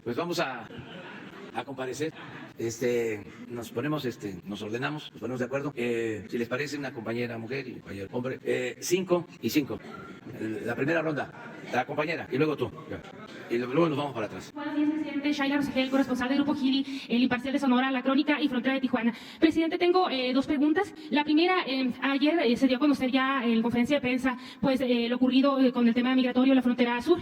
Pues vamos a comparecer. Nos ponemos, nos ordenamos, nos ponemos de acuerdo. Si les parece, una compañera mujer y un compañero hombre, 5 y 5. La primera ronda, la compañera y luego tú. Y luego nos vamos para atrás. Buenos días, presidente. Shaila Rosegel, corresponsal del Grupo Gili, El Imparcial de Sonora, La Crónica y Frontera de Tijuana. Presidente, tengo dos preguntas. La primera, ayer se dio a conocer ya en conferencia de prensa pues lo ocurrido con el tema migratorio en la frontera sur.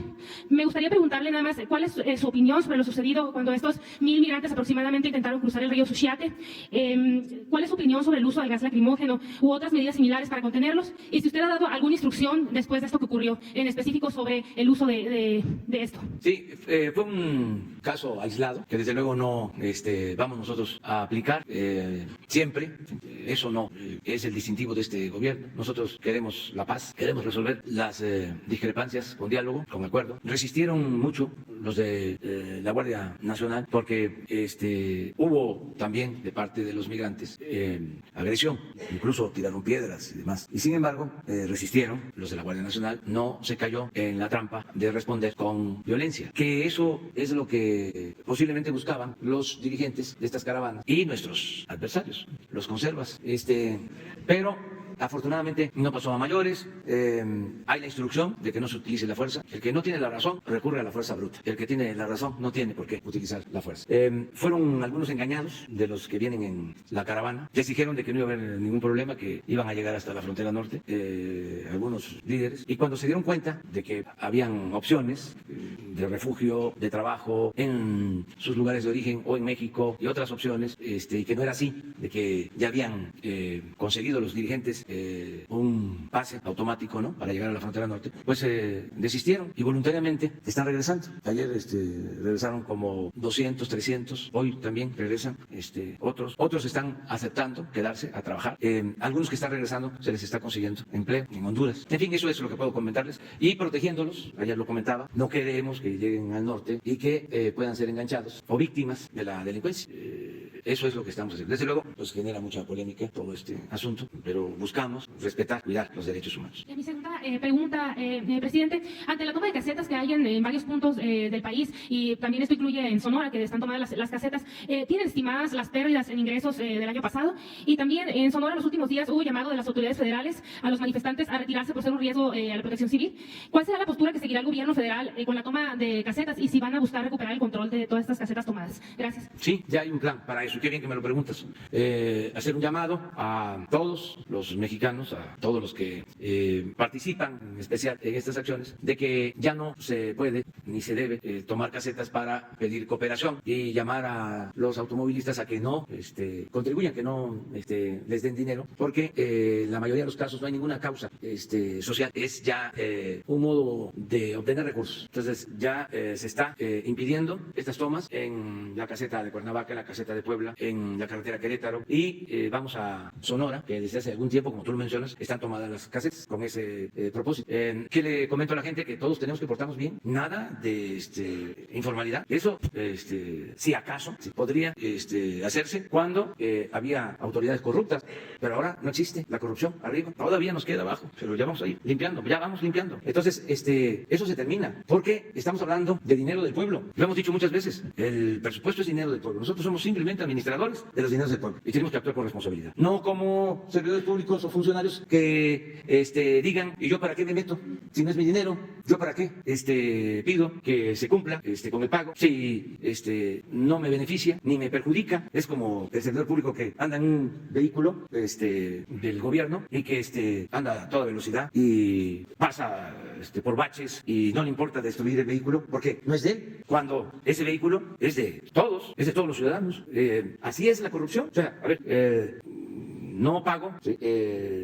Me gustaría preguntarle nada más cuál es su opinión sobre lo sucedido cuando estos 1,000 migrantes aproximadamente intentaron cruzar el río Suchiate. ¿Cuál es su opinión sobre el uso del gas lacrimógeno u otras medidas similares para contenerlos? Y si usted ha dado alguna instrucción después de esto que ocurrió, en específico sobre el uso de esto. Sí, fue un caso aislado que desde luego no vamos nosotros a aplicar siempre. Eso no es el distintivo de este gobierno. Nosotros queremos la paz, queremos resolver las discrepancias con diálogo, con acuerdo. Resistieron mucho los de la Guardia Nacional porque hubo también de parte de los migrantes agresión, incluso tiraron piedras y demás. Y sin embargo, resistieron los de la Guardia Nacional, no se cayó en la trampa de responder con violencia, que eso es lo que posiblemente buscaban los dirigentes de estas caravanas y nuestros adversarios, los conservas. Pero afortunadamente no pasó a mayores. Hay la instrucción de que no se utilice la fuerza. El que no tiene la razón recurre a la fuerza bruta. El que tiene la razón no tiene por qué utilizar la fuerza. Fueron algunos engañados de los que vienen en la caravana. Les dijeron de que no iba a haber ningún problema, que iban a llegar hasta la frontera norte, algunos líderes. Y cuando se dieron cuenta de que habían opciones de refugio, de trabajo en sus lugares de origen o en México y otras opciones, y que no era así, de que ya habían conseguido los dirigentes un pase automático, ¿no?, para llegar a la frontera norte, pues desistieron y voluntariamente están regresando. Ayer regresaron como 200, 300, hoy también regresan otros están aceptando quedarse a trabajar. Algunos que están regresando se les está consiguiendo empleo en Honduras. En fin, eso es lo que puedo comentarles y protegiéndolos. Ayer lo comentaba, no queremos que lleguen al norte y que puedan ser enganchados o víctimas de la delincuencia. Eso es lo que estamos haciendo. Desde luego, pues genera mucha polémica todo este asunto, pero buscamos respetar, cuidar los derechos humanos. Mi segunda pregunta, presidente, ante la toma de casetas que hay en varios puntos del país, y también esto incluye en Sonora, que están tomadas las casetas, ¿tienen estimadas las pérdidas en ingresos del año pasado? Y también en Sonora en los últimos días hubo llamado de las autoridades federales a los manifestantes a retirarse por ser un riesgo a la protección civil. ¿Cuál será la postura que seguirá el gobierno federal con la toma de casetas y si van a buscar recuperar el control de todas estas casetas tomadas? Gracias. Sí, ya hay un plan para eso. Qué bien que me lo preguntas. Hacer un llamado a todos los mexicanos, a todos los que participan en especial en estas acciones, de que ya no se puede ni se debe tomar casetas para pedir cooperación y llamar a los automovilistas a que no contribuyan, que no les den dinero, porque la mayoría de los casos no hay ninguna causa social, es ya un modo de obtener recursos. Entonces ya se está impidiendo estas tomas en la caseta de Cuernavaca, en la caseta de Puebla, en la carretera Querétaro, y vamos a Sonora, que desde hace algún tiempo, como tú lo mencionas, están tomadas las casetas con ese propósito. ¿Qué le comento a la gente? Que todos tenemos que portarnos bien, nada de informalidad. Eso, si acaso, podría hacerse cuando había autoridades corruptas, pero ahora no existe la corrupción arriba, todavía nos queda abajo, pero ya vamos a ir limpiando, ya vamos limpiando. Entonces, eso se termina, porque estamos hablando de dinero del pueblo. Lo hemos dicho muchas veces, el presupuesto es dinero del pueblo. Nosotros somos simplemente administradores de los dineros del pueblo y tenemos que actuar con responsabilidad. No como servidores públicos o funcionarios que digan, ¿y yo para qué me meto? Si no es mi dinero, ¿yo para qué pido que se cumpla con el pago? Si no me beneficia ni me perjudica. Es como el servidor público que anda en un vehículo del gobierno y que anda a toda velocidad y pasa por baches y no le importa destruir el vehículo porque no es de él, cuando ese vehículo es de todos, es de todos los ciudadanos. Así es la corrupción. O sea, a ver, no pago,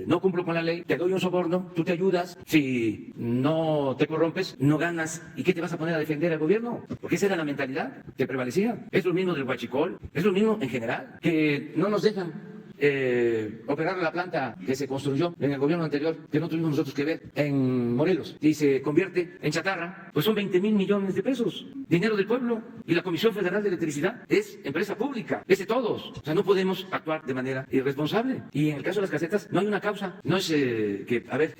no cumplo con la ley, te doy un soborno, tú te ayudas, si no te corrompes, no ganas. ¿Y qué te vas a poner a defender al gobierno? Porque esa era la mentalidad que prevalecía. Es lo mismo del huachicol, es lo mismo en general, que no nos dejan operar la planta que se construyó en el gobierno anterior, que no tuvimos nosotros que ver, en Morelos, y se convierte en chatarra. Pues son 20,000 millones de pesos, dinero del pueblo, y la Comisión Federal de Electricidad es empresa pública, es de todos. O sea, no podemos actuar de manera irresponsable. Y en el caso de las casetas no hay una causa, no es que, a ver,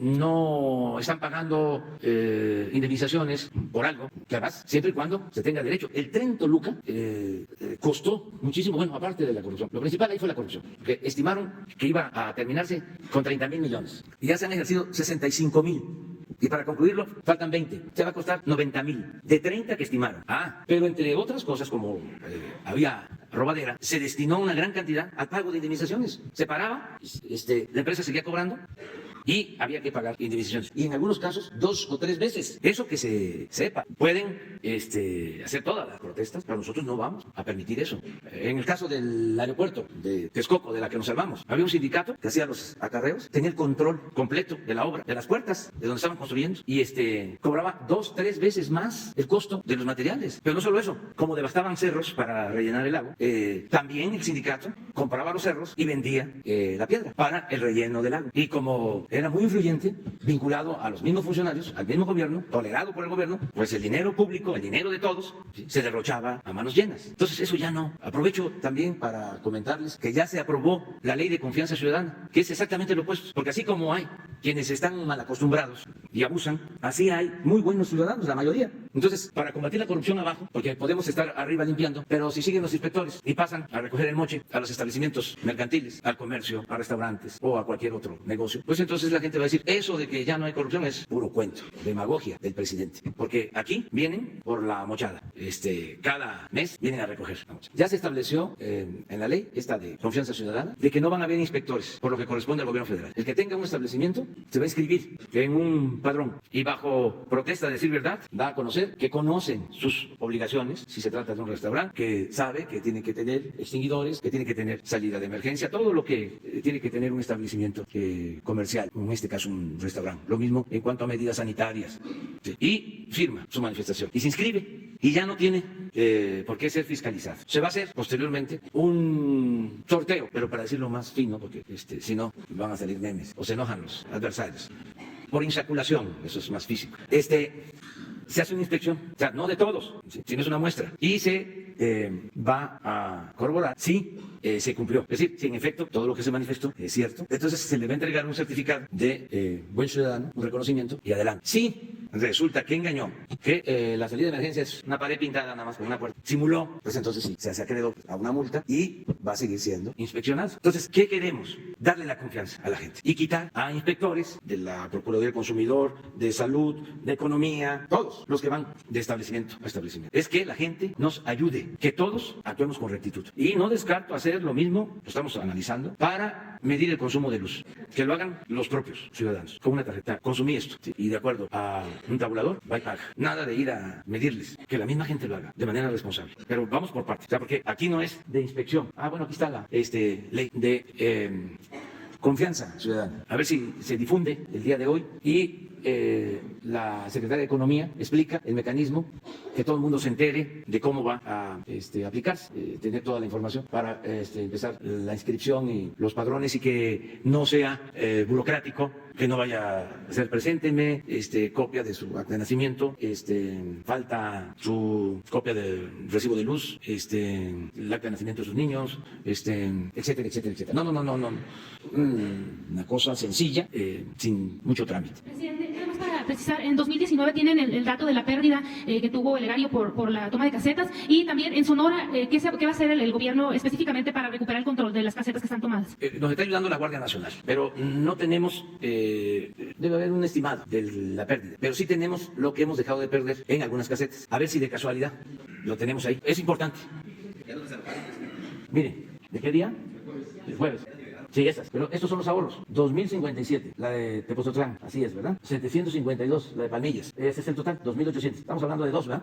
no están pagando indemnizaciones por algo, que además, siempre y cuando se tenga derecho. El tren Toluca costó muchísimo, bueno, aparte de la corrupción. Lo principal ahí fue la corrupción, que estimaron que iba a terminarse con 30,000 millones. Y ya se han ejercido 65,000. Y para concluirlo, faltan 20. Se va a costar 90,000, de 30 que estimaron. Pero entre otras cosas, como había robadera, se destinó una gran cantidad al pago de indemnizaciones. Se paraba, la empresa seguía cobrando y había que pagar indemnizaciones. Y en algunos casos, 2 o 3 veces. Eso que se sepa. Pueden hacer todas las protestas, pero nosotros no vamos a permitir eso. En el caso del aeropuerto de Texcoco, de la que nos salvamos, había un sindicato que hacía los acarreos, tenía el control completo de la obra, de las puertas, de donde estaban construyendo, y cobraba 2 o 3 veces más el costo de los materiales. Pero no solo eso, como devastaban cerros para rellenar el lago, también el sindicato compraba los cerros y vendía la piedra para el relleno del lago. Y como era muy influyente, vinculado a los mismos funcionarios, al mismo gobierno, tolerado por el gobierno, pues el dinero público, el dinero de todos, ¿sí?, se derrochaba a manos llenas. Entonces eso ya no. Aprovecho también para comentarles que ya se aprobó la Ley de Confianza Ciudadana, que es exactamente lo opuesto, porque así como hay quienes están mal acostumbrados y abusan, así hay muy buenos ciudadanos, la mayoría. Entonces, para combatir la corrupción abajo, porque podemos estar arriba limpiando, pero si siguen los inspectores y pasan a recoger el moche a los establecimientos mercantiles, al comercio, a restaurantes o a cualquier otro negocio, pues entonces la gente va a decir, eso de que ya no hay corrupción es puro cuento, demagogia del presidente, porque aquí vienen por la mochada, cada mes vienen a recoger la mochada. Ya se estableció en la ley esta de confianza ciudadana de que no van a haber inspectores, por lo que corresponde al gobierno federal. El que tenga un establecimiento se va a inscribir en un padrón y bajo protesta de decir verdad da a conocer que conocen sus obligaciones, si se trata de un restaurante, que sabe que tiene que tener extinguidores, que tiene que tener salida de emergencia, todo lo que tiene que tener un establecimiento comercial, en este caso un restaurante. Lo mismo en cuanto a medidas sanitarias. ¿Sí? Y firma su manifestación y se inscribe y ya no tiene por qué ser fiscalizado. Se va a hacer posteriormente un sorteo, pero para decirlo más fino, porque si no van a salir memes o se enojan los adversarios. Por insaculación, eso es más físico. Se hace una inspección, o sea, no de todos, sino es una muestra, y se va a corroborar si se cumplió. Es decir, si en efecto todo lo que se manifestó es cierto, entonces se le va a entregar un certificado de buen ciudadano, un reconocimiento, y adelante. Si resulta que engañó, que la salida de emergencia es una pared pintada nada más con una puerta, simuló, pues entonces sí, se hace acreedor a una multa y va a seguir siendo inspeccionado. Entonces, ¿qué queremos? Darle la confianza a la gente y quitar a inspectores de la Procuraduría del Consumidor, de Salud, de Economía, todos los que van de establecimiento a establecimiento. Es que la gente nos ayude, que todos actuemos con rectitud. Y no descarto hacer lo mismo, lo estamos analizando, para medir el consumo de luz. Que lo hagan los propios ciudadanos, con una tarjeta. Consumí esto, ¿sí?, y de acuerdo a un tabulador, va y paga. Nada de ir a medirles, que la misma gente lo haga de manera responsable. Pero vamos por partes, o sea, porque aquí no es de inspección. Bueno, aquí está la ley de confianza ciudadana. A ver si se difunde el día de hoy y la Secretaría de Economía explica el mecanismo, que todo el mundo se entere de cómo va a aplicarse, tener toda la información para empezar la inscripción y los padrones, y que no sea burocrático, que no vaya a ser presénteme copia de su acta de nacimiento, falta su copia del recibo de luz, el acta de nacimiento de sus niños, etcétera, etcétera, etcétera. No. Una cosa sencilla, sin mucho trámite. Presidente, nada más para precisar, en 2019 tienen el dato de la pérdida que tuvo el erario por la toma de casetas, y también en Sonora, ¿qué va a hacer el gobierno específicamente para recuperar el control de las casetas que están tomadas? Nos está ayudando la Guardia Nacional, pero no tenemos, debe haber un estimado de la pérdida, pero sí tenemos lo que hemos dejado de perder en algunas casetas. A ver si de casualidad lo tenemos ahí. Es importante. Mire, ¿de qué día? El jueves. Sí, esas. Pero estos son los ahorros. 2.057, la de Tepoztlán, así es, ¿verdad? 752, la de Palmillas. Ese es el total, 2.800. Estamos hablando de dos, ¿verdad?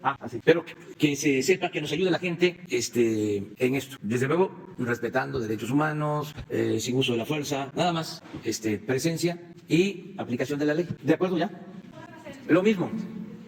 Así. Pero que se sepa, que nos ayude la gente en esto. Desde luego, respetando derechos humanos, sin uso de la fuerza, nada más, presencia y aplicación de la ley. ¿De acuerdo ya? Lo mismo.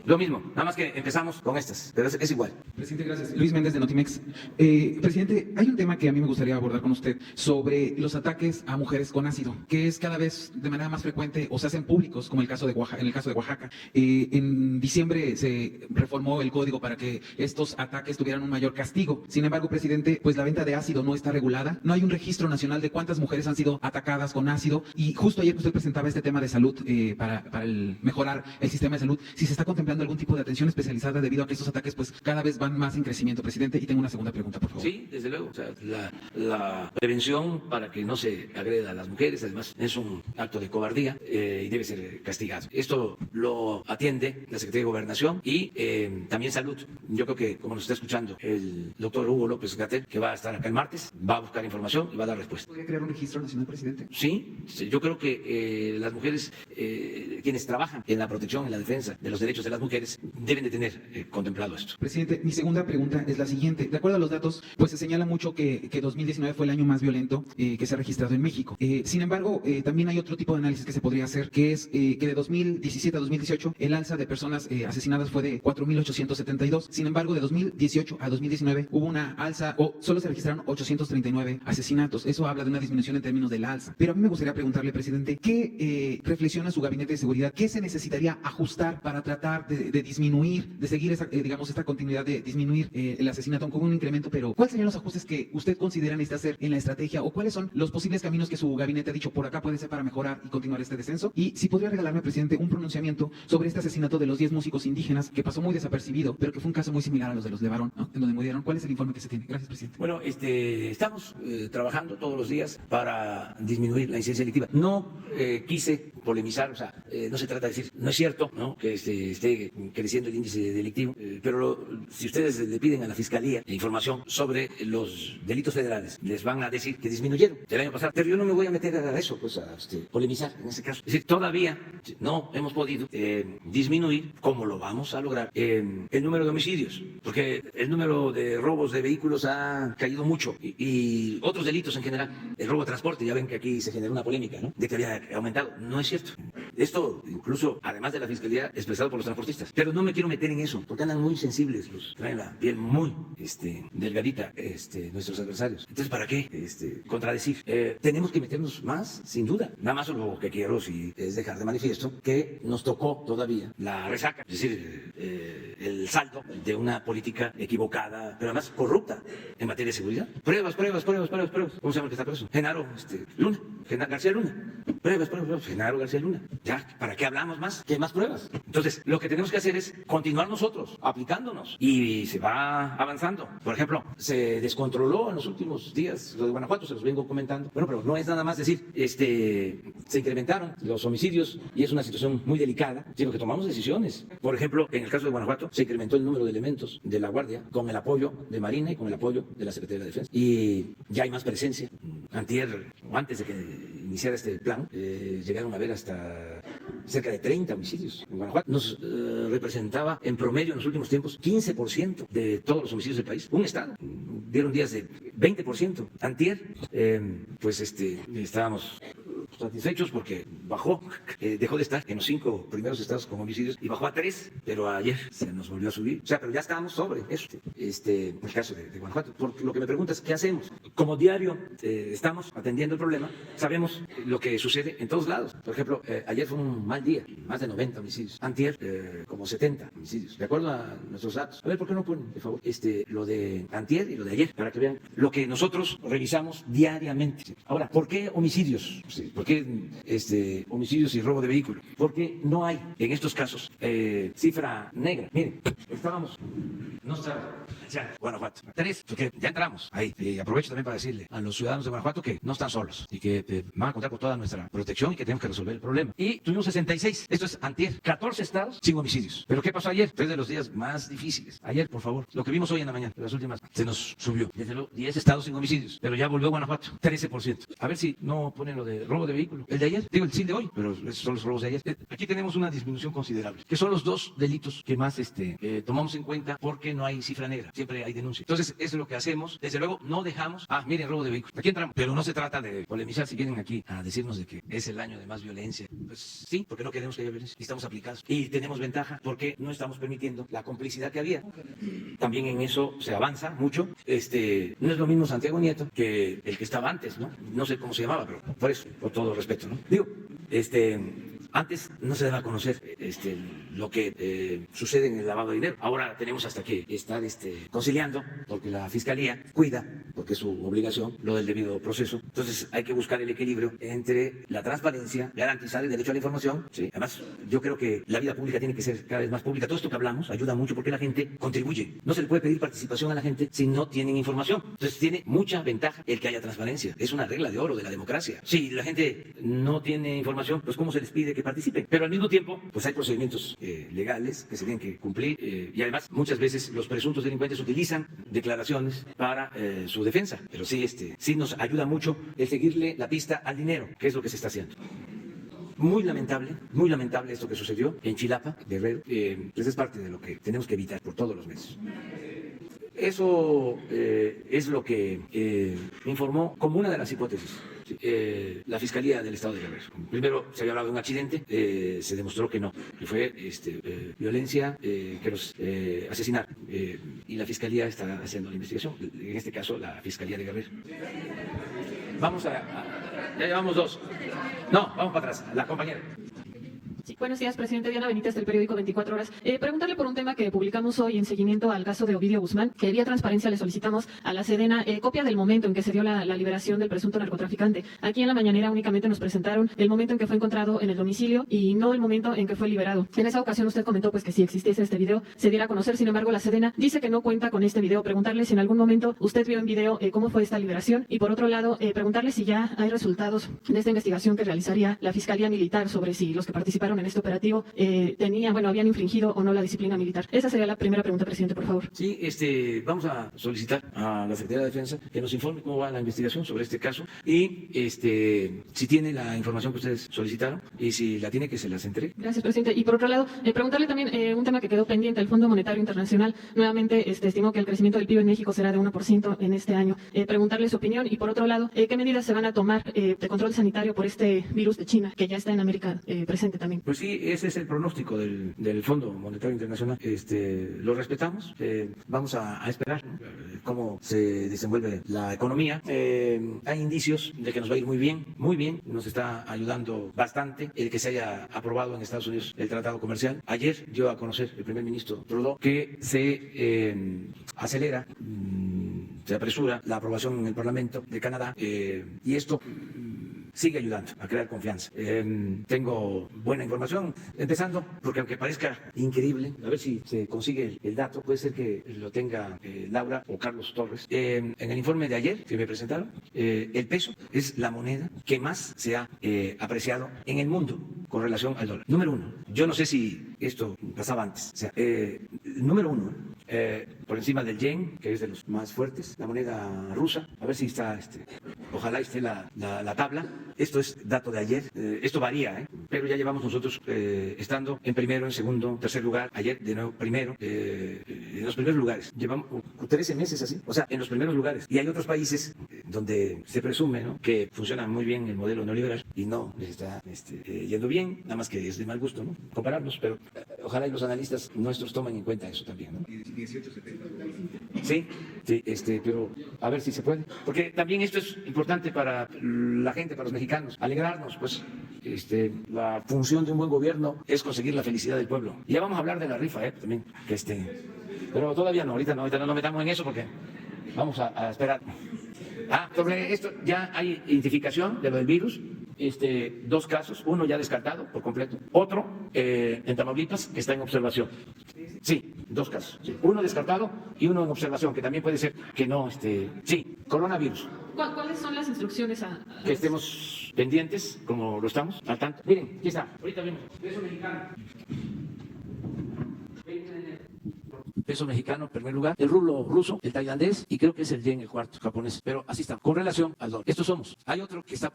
lo mismo, nada más que empezamos con estas, pero es igual. Presidente, gracias. Luis Méndez de Notimex. Presidente, hay un tema que a mí me gustaría abordar con usted sobre los ataques a mujeres con ácido, que es cada vez de manera más frecuente o se hacen públicos, como el caso de Oaxaca, en el caso de Oaxaca. En diciembre se reformó el código para que estos ataques tuvieran un mayor castigo. Sin embargo, presidente, pues la venta de ácido no está regulada. No hay un registro nacional de cuántas mujeres han sido atacadas con ácido. Y justo ayer que usted presentaba este tema de salud para mejorar el sistema de salud, si se está contemplando algún tipo de atención especializada debido a que estos ataques pues cada vez van más en crecimiento, presidente. Y tengo una segunda pregunta, por favor. Sí, desde luego. O sea, la prevención para que no se agreda a las mujeres, además, es un acto de cobardía y debe ser castigado. Esto lo atiende la Secretaría de Gobernación y también Salud. Yo creo que, como nos está escuchando el doctor Hugo López-Gatell, que va a estar acá el martes, va a buscar información y va a dar respuesta. ¿Podría crear un registro nacional, presidente? Sí, yo creo que las mujeres, quienes trabajan en la protección, en la defensa de los derechos de las mujeres, deben de tener contemplado esto. Presidente, mi segunda pregunta es la siguiente. De acuerdo a los datos, pues se señala mucho que 2019 fue el año más violento que se ha registrado en México. Sin embargo, también hay otro tipo de análisis que se podría hacer, que es que de 2017 a 2018 el alza de personas asesinadas fue de 4.872. Sin embargo, de 2018 a 2019 hubo una alza, o solo se registraron 839 asesinatos. Eso habla de una disminución en términos del alza. Pero a mí me gustaría preguntarle, presidente, ¿qué reflexiona su gabinete de seguridad? ¿Qué se necesitaría ajustar para tratar de disminuir, de seguir esa, digamos, esta continuidad de disminuir el asesinato con un incremento? Pero ¿cuáles serían los ajustes que usted considera necesita hacer en la estrategia, o cuáles son los posibles caminos que su gabinete ha dicho por acá puede ser para mejorar y continuar este descenso? Y si podría regalarme, presidente, un pronunciamiento sobre este asesinato de los 10 músicos indígenas que pasó muy desapercibido, pero que fue un caso muy similar a los de los Levarón, ¿no? En donde murieron. ¿Cuál es el informe que se tiene? Gracias, presidente. Bueno, estamos trabajando todos los días para disminuir la incidencia delictiva. No quise polemizar, o sea, no se trata de decir, no es cierto, ¿no?, que esté creciendo el índice delictivo, pero si ustedes le piden a la Fiscalía información sobre los delitos federales, les van a decir que disminuyeron el año pasado. Pero yo no me voy a meter a eso, pues a polemizar en ese caso. Es decir, todavía no hemos podido disminuir, como lo vamos a lograr, el número de homicidios, porque el número de robos de vehículos ha caído mucho y otros delitos en general. El robo de transporte, ya ven que aquí se generó una polémica, ¿no?, de que había aumentado. No es cierto. Esto incluso, además de la Fiscalía, expresado por los transportistas. Pero no me quiero meter en eso, porque andan muy sensibles, traen la piel muy delgadita nuestros adversarios. Entonces, ¿para qué contradecir? Tenemos que meternos más, sin duda. Nada más lo que quiero sí es dejar de manifiesto que nos tocó todavía la resaca, es decir, el saldo de una política equivocada, pero además corrupta en materia de seguridad. Pruebas. ¿Cómo se llama el que está preso? Genaro García Luna. Pruebas. Genaro García Luna. Ya, ¿para qué hablamos más? ¿Qué más pruebas? Entonces, lo que tenemos que hacer es continuar nosotros aplicándonos y se va avanzando. Por ejemplo, se descontroló en los últimos días lo de Guanajuato, se los vengo comentando. Bueno, pero no es nada más decir, se incrementaron los homicidios y es una situación muy delicada, sino que tomamos decisiones. Por ejemplo, en el caso de Guanajuato, se incrementó el número de elementos de la Guardia con el apoyo de Marina y con el apoyo de la Secretaría de la Defensa. Y ya hay más presencia. Antes de que iniciara este plan, llegaron a ver hasta cerca de 30 homicidios en Guanajuato. Nos representaba en promedio en los últimos tiempos 15% de todos los homicidios del país. Un estado. Dieron días de 20%. Antier, estábamos satisfechos porque bajó, dejó de estar en los 5 primeros estados con homicidios y bajó a 3, pero ayer se nos volvió a subir. O sea, pero ya estábamos sobre eso, en el caso de Guanajuato. Por lo que me preguntas, ¿qué hacemos? Como diario estamos atendiendo el problema, sabemos lo que sucede en todos lados. Por ejemplo, ayer fue un mal día, más de 90 homicidios. Antier, como 70 homicidios, de acuerdo a nuestros datos. A ver, ¿por qué no ponen, por favor, lo de antier y lo de ayer, para que vean lo que nosotros revisamos diariamente? Ahora, ¿por qué homicidios? ¿Por qué homicidios y robo de vehículo? Porque no hay en estos casos cifra negra. Miren, no estaba ya Guanajuato. 3, porque ya entramos ahí. Y aprovecho también para decirle a los ciudadanos de Guanajuato que no están solos y que van a contar con toda nuestra protección y que tenemos que resolver el problema. Y tuvimos 66, esto es antier, 14 estados sin homicidios. ¿Pero qué pasó ayer? Fue de los días más difíciles. Ayer, por favor, lo que vimos hoy en la mañana, las últimas, se nos subió. Desde luego, 10 estados sin homicidios, pero ya volvió Guanajuato, 13%. A ver si no ponen lo de robo de vehículo. El de ayer, digo el de hoy, pero esos son los robos de ayer. Aquí tenemos una disminución considerable, que son los 2 delitos que más tomamos en cuenta porque no hay cifra negra, siempre hay denuncia. Entonces, eso es lo que hacemos. Desde luego, no dejamos Miren, robo de vehículos. Aquí entramos. Pero no se trata de polemizar si vienen aquí a decirnos de que es el año de más violencia. Pues sí, porque no queremos que haya violencia. Y estamos aplicados. Y tenemos ventaja porque no estamos permitiendo la complicidad que había. También en eso se avanza mucho. No es lo mismo Santiago Nieto que el que estaba antes, ¿no? No sé cómo se llamaba, pero por eso, por todo respeto, ¿no? Digo, antes no se daba a conocer lo que sucede en el lavado de dinero. Ahora tenemos hasta que estar conciliando, porque la Fiscalía cuida, porque es su obligación, lo del debido proceso. Entonces hay que buscar el equilibrio entre la transparencia, garantizar el derecho a la información. ¿Sí? Además, yo creo que la vida pública tiene que ser cada vez más pública. Todo esto que hablamos ayuda mucho porque la gente contribuye. No se le puede pedir participación a la gente si no tienen información. Entonces tiene mucha ventaja el que haya transparencia. Es una regla de oro de la democracia. Si la gente no tiene información, pues ¿cómo se les pide que participen? Pero al mismo tiempo, pues hay procedimientos legales que se tienen que cumplir y además muchas veces los presuntos delincuentes utilizan declaraciones para su defensa. Pero sí, sí nos ayuda mucho el seguirle la pista al dinero, que es lo que se está haciendo. Muy lamentable esto que sucedió en Chilapa, Guerrero. Pues es parte de lo que tenemos que evitar por todos los medios. Eso es lo que informó como una de las hipótesis la Fiscalía del Estado de Guerrero. Primero se había hablado de un accidente, se demostró que no, que fue violencia, que los asesinaron. Y la Fiscalía está haciendo la investigación, en este caso la Fiscalía de Guerrero. Ya llevamos 2. No, vamos para atrás, la compañera. Sí, buenos días, presidente. Diana Benítez, del periódico 24 Horas. Preguntarle por un tema que publicamos hoy en seguimiento al caso de Ovidio Guzmán, que vía transparencia le solicitamos a la Sedena copia del momento en que se dio la liberación del presunto narcotraficante. Aquí en la mañanera únicamente nos presentaron el momento en que fue encontrado en el domicilio y no el momento en que fue liberado. En esa ocasión usted comentó pues que si existiese este video se diera a conocer. Sin embargo, la Sedena dice que no cuenta con este video. Preguntarle si en algún momento usted vio en video cómo fue esta liberación y por otro lado preguntarle si ya hay resultados de esta investigación que realizaría la Fiscalía Militar sobre si los que participaron en este operativo habían infringido o no la disciplina militar. Esa sería la primera pregunta, presidente, por favor. Sí, vamos a solicitar a la Secretaría de Defensa que nos informe cómo va la investigación sobre este caso y si tiene la información que ustedes solicitaron y si la tiene, que se las entregue. Gracias, presidente. Y por otro lado, preguntarle también un tema que quedó pendiente. El Fondo Monetario Internacional nuevamente estimó que el crecimiento del PIB en México será de 1% en este año. Preguntarle su opinión y por otro lado, ¿qué medidas se van a tomar de control sanitario por este virus de China que ya está en América presente también? Pues sí, ese es el pronóstico del Fondo Monetario Internacional. Lo respetamos. Vamos a esperar, ¿no?, cómo se desenvuelve la economía. Hay indicios de que nos va a ir muy bien, muy bien. Nos está ayudando bastante el que se haya aprobado en Estados Unidos el tratado comercial. Ayer dio a conocer el primer ministro Trudeau que se acelera, se apresura la aprobación en el Parlamento de Canadá y esto sigue ayudando a crear confianza. Tengo buena información, empezando porque aunque parezca increíble, a ver si se consigue el dato, puede ser que lo tenga Laura o Carlos Torres. En el informe de ayer que me presentaron, el peso es la moneda que más se ha apreciado en el mundo con relación al dólar. Número 1. Yo no sé si esto pasaba antes. O sea, número 1, por encima del yen, que es de los más fuertes, la moneda rusa, a ver si está, ojalá esté la tabla. Esto es dato de ayer, esto varía, pero ya llevamos nosotros estando en primero, en segundo, tercer lugar, ayer de nuevo primero, en los primeros lugares. Llevamos 13 meses así, o sea, en los primeros lugares. Y hay otros países donde se presume, ¿no?, que funciona muy bien el modelo neoliberal y no les está yendo bien, nada más que es de mal gusto, ¿no?, compararlos, pero ojalá y los analistas nuestros tomen en cuenta eso también, ¿no? 18.70. Sí, pero a ver si se puede, porque también esto es importante para la gente, para los mexicanos, alegrarnos, pues la función de un buen gobierno es conseguir la felicidad del pueblo. Y ya vamos a hablar de la rifa, también, pero todavía no, ahorita no nos metamos en eso porque vamos a esperar. Sobre esto ya hay identificación de lo del virus, 2 casos, uno ya descartado por completo, otro en Tamaulipas que está en observación. Sí, 2 casos, sí. Uno descartado y uno en observación, que también puede ser que no, sí, coronavirus. ¿Cuáles son las instrucciones que estemos pendientes, como lo estamos, al tanto? Miren, aquí está, ahorita vemos, peso mexicano. 20 de enero. peso mexicano en primer lugar, el rublo ruso, el tailandés y creo que es el yen el cuarto, japonés. Pero así está, con relación al dólar. Estos somos. Hay otro que está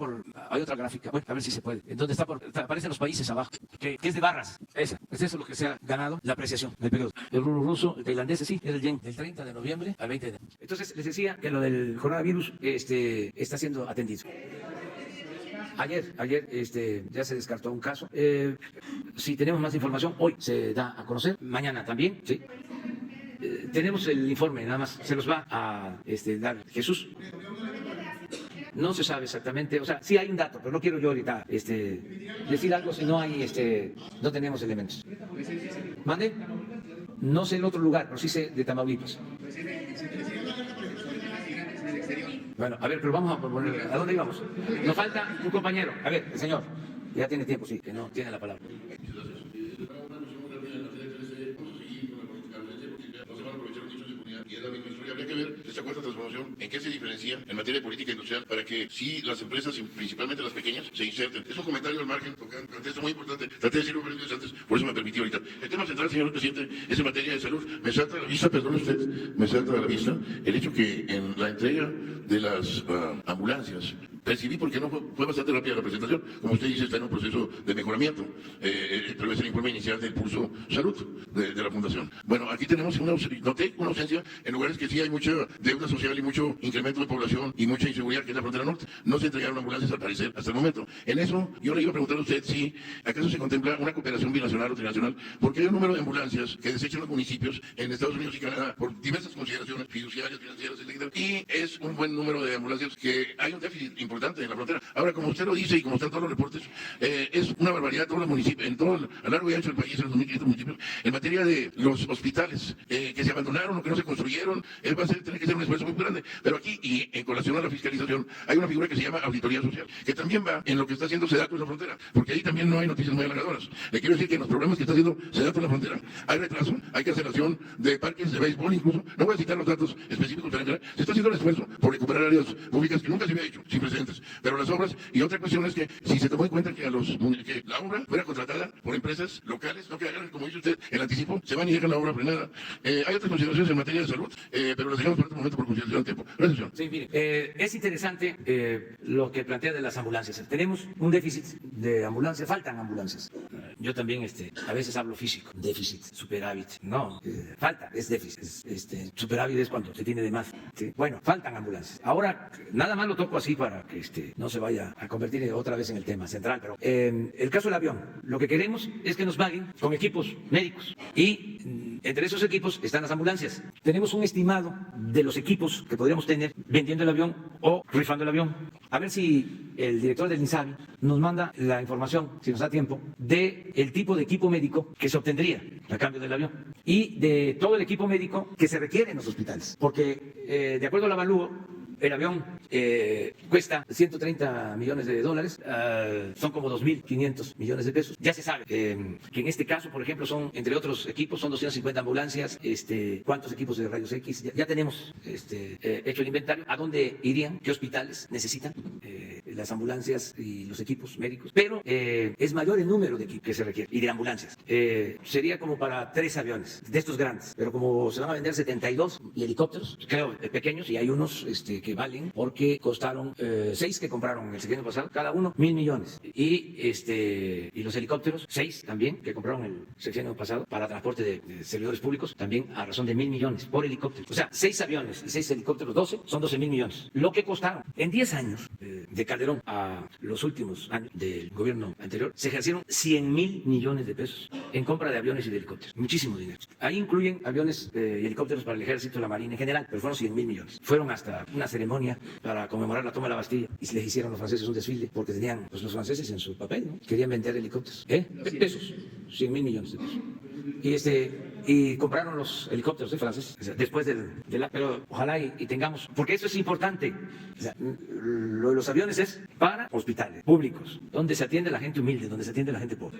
hay otra gráfica, bueno, a ver si se puede, en donde aparecen los países abajo, que es de barras. Esa, es eso lo que se ha ganado la apreciación del periodo. El rublo ruso, el tailandés, sí, es el yen, del 30 de noviembre al 20 de enero. Entonces, les decía que lo del coronavirus está siendo atendido. Ayer ya se descartó un caso. Si tenemos más información, hoy se da a conocer, mañana también, ¿sí? Tenemos el informe, nada más, se los va a dar Jesús. No se sabe exactamente, o sea, sí hay un dato, pero no quiero yo ahorita decir algo si no hay, no tenemos elementos. ¿Mande? No sé el otro lugar, pero sí sé de Tamaulipas. Bueno, a ver, pero vamos a proponer, ¿a dónde íbamos? Nos falta un compañero. A ver, el señor, ya tiene tiempo, sí, que no tiene la palabra. Y es la misma historia. Habría que ver esta cuarta transformación, en qué se diferencia en materia de política industrial para que sí las empresas, y principalmente las pequeñas, se inserten. Es un comentario al margen, porque ante esto muy importante. Traté de decirlo varios días antes, por eso me permití ahorita. El tema central, señor presidente, es en materia de salud. Me salta a la vista, perdón usted, me salta a la vista el hecho que en la entrega de las ambulancias percibí, porque no fue bastante rápida la presentación, como usted dice, está en un proceso de mejoramiento, pero es el informe inicial del Pulso Salud de la Fundación. Bueno, aquí tenemos noté una ausencia en lugares que sí hay mucha deuda social y mucho incremento de población y mucha inseguridad, que es la frontera norte. No se entregaron ambulancias al parecer hasta el momento. En eso yo le iba a preguntar a usted si acaso se contempla una cooperación binacional o trinacional, porque hay un número de ambulancias que desechan los municipios en Estados Unidos y Canadá por diversas consideraciones fiduciarias, financieras, etc. Y es un buen número de ambulancias que hay un déficit importante en la frontera. Ahora, como usted lo dice y como están todos los reportes, es una barbaridad todos los municipios, en todo a largo y ancho del país, en los 2.500 municipios, en materia de los hospitales que se abandonaron o que no se construyeron, va a tener que ser un esfuerzo muy grande. Pero aquí, y en colación a la fiscalización, hay una figura que se llama auditoría social, que también va en lo que está haciendo SEDATU en la frontera, porque ahí también no hay noticias muy halagadoras. Le quiero decir que en los problemas que está haciendo SEDATU en la frontera hay retraso, hay cancelación de parques de béisbol incluso. No voy a citar los datos específicos, pero se está haciendo el esfuerzo por recuperar áreas públicas que nunca se había hecho, sin precedentes. Pero las obras, y otra cuestión es que si se tomó en cuenta que que la obra fuera contratada por empresas locales, no que hagan, como dice usted, el anticipo, se van y dejan la obra frenada. Hay otras consideraciones en materia de salud, pero las dejamos por este momento por consideración de tiempo. Gracias, señor. Sí, mire, es interesante lo que plantea de las ambulancias. Tenemos un déficit de ambulancias, faltan ambulancias. Yo también a veces hablo físico, déficit, superávit. No, falta, es déficit. Superávit es cuando se tiene de más. ¿Sí? Bueno, faltan ambulancias. Ahora, nada más lo toco así para que no se vaya a convertir otra vez en el tema central, pero el caso del avión, lo que queremos es que nos paguen con equipos médicos y entre esos equipos están las ambulancias. Tenemos un estimado de los equipos que podríamos tener vendiendo el avión o rifando el avión. A ver si el director del INSABI nos manda la información, si nos da tiempo, de el tipo de equipo médico que se obtendría a cambio del avión y de todo el equipo médico que se requiere en los hospitales. Porque de acuerdo al avalúo, el avión cuesta 130 millones de dólares, son como 2.500 millones de pesos. Ya se sabe que en este caso, por ejemplo, son, entre otros equipos, son 250 ambulancias, cuántos equipos de rayos X, ya tenemos hecho el inventario, a dónde irían, qué hospitales necesitan las ambulancias y los equipos médicos, pero es mayor el número de equipos que se requiere y de ambulancias. Sería como para 3 aviones de estos grandes, pero como se van a vender 72 y helicópteros, creo, pequeños, y hay unos que valen porque costaron 6 que compraron el sexenio pasado, cada uno 1.000 millones. Y los helicópteros, 6 también que compraron el sexenio pasado para transporte de servidores públicos, también a razón de 1.000 millones por helicóptero. O sea, 6 aviones y 6 helicópteros, 12, son 12.000 millones. Lo que costaron en 10 años de Calderón a los últimos años del gobierno anterior, se ejercieron 100.000 millones de pesos en compra de aviones y de helicópteros. Muchísimo dinero. Ahí incluyen aviones y helicópteros para el ejército, la marina en general, pero fueron 100.000 millones. Fueron hasta una ceremonia para conmemorar la toma de la Bastilla y les hicieron los franceses un desfile porque tenían los franceses en su papel, ¿no? Querían vender helicópteros, pesos, 100.000 millones de pesos. Y compraron los helicópteros franceses después pero ojalá y tengamos, porque eso es importante. O sea, lo de los aviones es para hospitales públicos, donde se atiende la gente humilde, donde se atiende la gente pobre.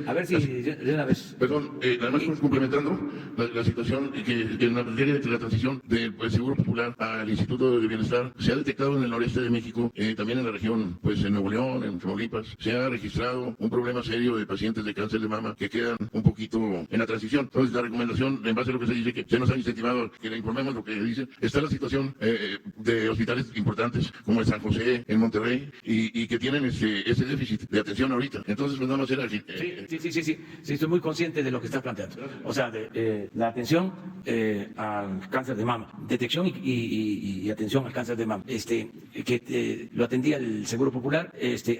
A ver si de una vez. Perdón, además complementando la situación que en la materia de la transición del Seguro Popular al Instituto de Bienestar, se ha detectado en el noreste de México, también en la región, pues en Nuevo León, en Tamaulipas, se ha registrado un problema serio de pacientes de cáncer de mama que quedan un poquito como en la transición. Entonces, la recomendación, en base a lo que se dice, que se nos ha incentivado que le informemos lo que dicen, está la situación de hospitales importantes, como en San José, en Monterrey, y que tienen ese déficit de atención ahorita. Entonces, pues nada más era... Sí, estoy muy consciente de lo que estás planteando. O sea, de la atención al cáncer de mama, detección y atención al cáncer de mama, que lo atendía el Seguro Popular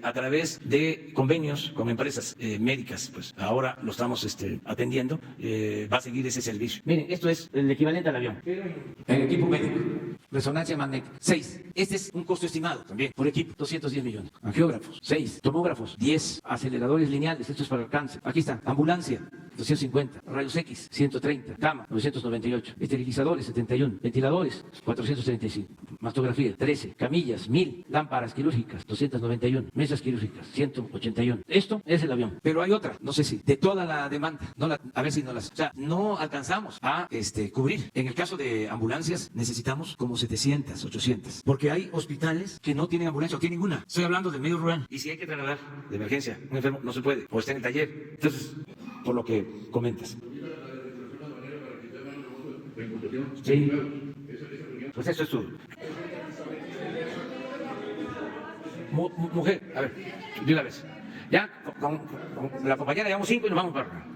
a través de convenios con empresas médicas. Pues ahora lo estamos atendiendo, va a seguir ese servicio. Miren, esto es el equivalente al avión. En equipo médico, resonancia magnética, 6. Este es un costo estimado también por equipo, 210 millones. Angiógrafos, 6. Tomógrafos, 10. Aceleradores lineales, esto es para el cáncer. Aquí está, ambulancia, 250. Rayos X, 130. Cama, 998. Esterilizadores, 71. Ventiladores, 435. Mastografía, 13. Camillas, 1000. Lámparas quirúrgicas, 291. Mesas quirúrgicas, 181. Esto es el avión. Pero hay otra, no sé si, de toda la demanda, a ver si no las... O sea, no alcanzamos a cubrir. En el caso de ambulancias, necesitamos como 700, 800. Porque hay hospitales que no tienen ambulancia o tienen ninguna. Estoy hablando del medio rural. Y si hay que trasladar de emergencia un enfermo, no se puede. O está en el taller. Entonces, por lo que comentas. Sí. Pues eso es todo. Mujer, a ver, de una vez. Ya con la compañera llevamos 5 y nos vamos para...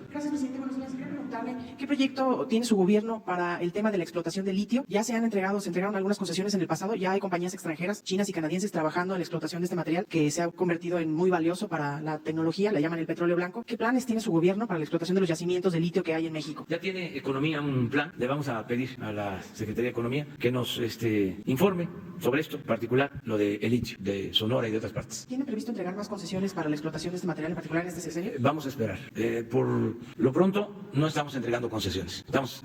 Gracias, presidente. Buenos días. Quería preguntarle qué proyecto tiene su gobierno para el tema de la explotación de litio. Ya se entregaron algunas concesiones en el pasado. Ya hay compañías extranjeras, chinas y canadienses, trabajando en la explotación de este material que se ha convertido en muy valioso para la tecnología. La llaman el petróleo blanco. ¿Qué planes tiene su gobierno para la explotación de los yacimientos de litio que hay en México? Ya tiene Economía un plan. Le vamos a pedir a la Secretaría de Economía que nos informe sobre esto, en particular lo de el litio, de Sonora y de otras partes. ¿Tiene previsto entregar más concesiones para la explotación de este material, en particular en este sexenio? Vamos a esperar. Por lo pronto, no estamos entregando concesiones. Estamos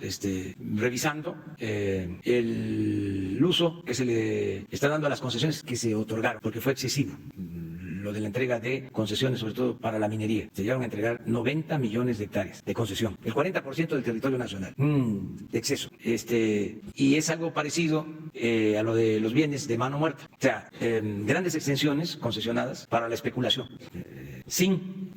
revisando el uso que se le está dando a las concesiones que se otorgaron, porque fue excesivo lo de la entrega de concesiones, sobre todo para la minería. Se llegaron a entregar 90 millones de hectáreas de concesión, el 40% del territorio nacional. De exceso. Y es algo parecido a lo de los bienes de mano muerta. O sea, grandes extensiones concesionadas para la especulación, sin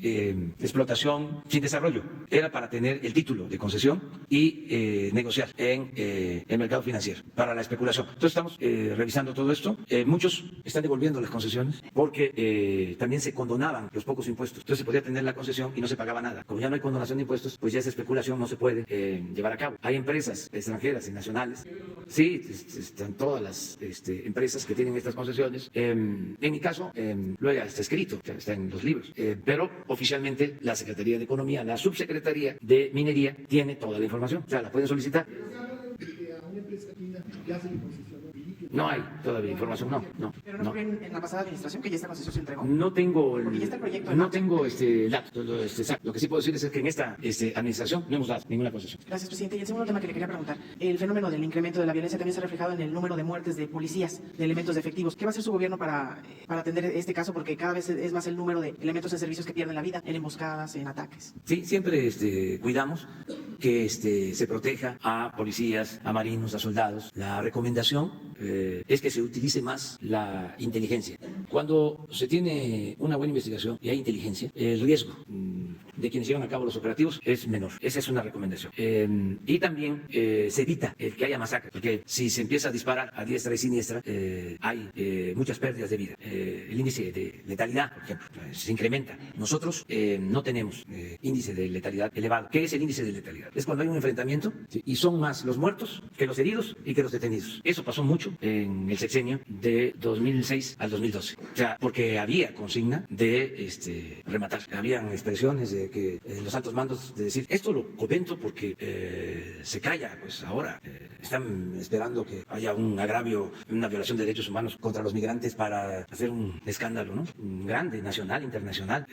explotación, sin desarrollo. Era para tener el título de concesión y negociar en el mercado financiero para la especulación. Entonces estamos revisando todo esto. Muchos están devolviendo las concesiones porque también se condonaban los pocos impuestos. Entonces se podía tener la concesión y no se pagaba nada. Como ya no hay condonación de impuestos, pues ya esa especulación no se puede llevar a cabo. Hay empresas extranjeras y nacionales. Sí, están todas las empresas que tienen estas concesiones. En mi caso, luego está escrito, está en los libros. Pero oficialmente la Secretaría de Economía, la Subsecretaría de Minería, tiene toda la información. O sea, la pueden solicitar. No hay todavía información, no. Pero no fue en la pasada administración que ya esta concesión se entregó. No tengo Porque ya está el proyecto en no marcha. tengo dato. Lo que sí puedo decir es que en esta administración no hemos dado ninguna concesión. Gracias, presidente. Y el segundo tema que le quería preguntar, el fenómeno del incremento de la violencia también se ha reflejado en el número de muertes de policías, de elementos de efectivos. ¿Qué va a hacer su gobierno para atender este caso? Porque cada vez es más el número de elementos en servicios que pierden la vida, en emboscadas, en ataques. Sí, siempre cuidamos que se proteja a policías, a marinos, a soldados. La recomendación es que se utilice más la inteligencia. Cuando se tiene una buena investigación y hay inteligencia, el riesgo de quienes llevan a cabo los operativos es menor. Esa es una recomendación. Y también se evita el que haya masacres, porque si se empieza a disparar a diestra y siniestra, hay muchas pérdidas de vida. El índice de letalidad, por ejemplo, se incrementa. Nosotros no tenemos índice de letalidad elevado. ¿Qué es el índice de letalidad? Es cuando hay un enfrentamiento, ¿sí? Y son más los muertos que los heridos y que los detenidos. Eso pasó mucho en el sexenio de 2006 al 2012. O sea, porque había consigna de rematar. Habían expresiones de que los altos mandos de decir, esto lo comento porque se calla, pues ahora están esperando que haya un agravio, una violación de derechos humanos contra los migrantes para hacer un escándalo, ¿no? Un grande, nacional, internacional.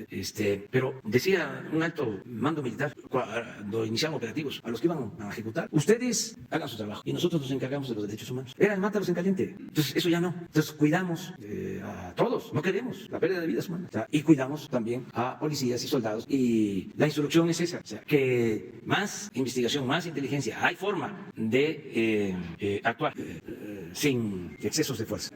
Pero decía un alto mando militar cuando iniciaban operativos, a los que iban a ejecutar, ustedes hagan su trabajo y nosotros nos encargamos de los derechos humanos. Era el mátalos en caliente. Entonces eso ya no. Entonces cuidamos a todos, no queremos la pérdida de vidas humanas. O sea, y cuidamos también a policías y soldados. Y la instrucción es esa, o sea, que más investigación, más inteligencia, hay forma de actuar sin excesos de fuerza.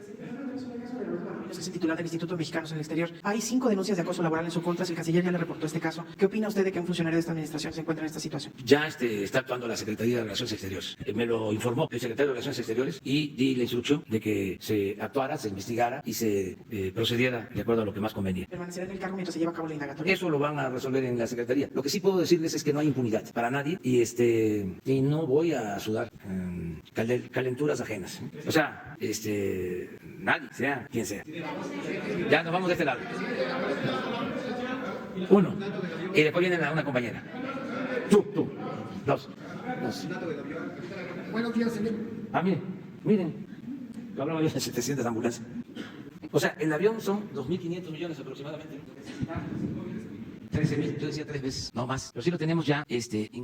es el titular del Instituto de Mexicanos en el Exterior. Hay 5 denuncias de acoso laboral en su contra. El canciller ya le reportó este caso. ¿Qué opina usted de que un funcionario de esta administración se encuentra en esta situación? Ya está actuando la Secretaría de Relaciones Exteriores. Me lo informó el secretario de Relaciones Exteriores y di la instrucción de que se actuara, se investigara y se procediera de acuerdo a lo que más convenía. ¿Permanecerá en el cargo mientras se lleva a cabo la indagatoria? Eso lo van a resolver en la Secretaría. Lo que sí puedo decirles es que no hay impunidad para nadie y no voy a sudar calenturas ajenas. O sea, nadie, sea quien sea. Ya nos vamos de este lado. Uno. Y después viene una compañera. Tú. Dos. Buenos días, señor. Miren. Hablaba yo de 700 ambulancias. O sea, el avión son 2.500 millones aproximadamente. 13.000, yo decía 3 veces, no más. Pero sí lo tenemos ya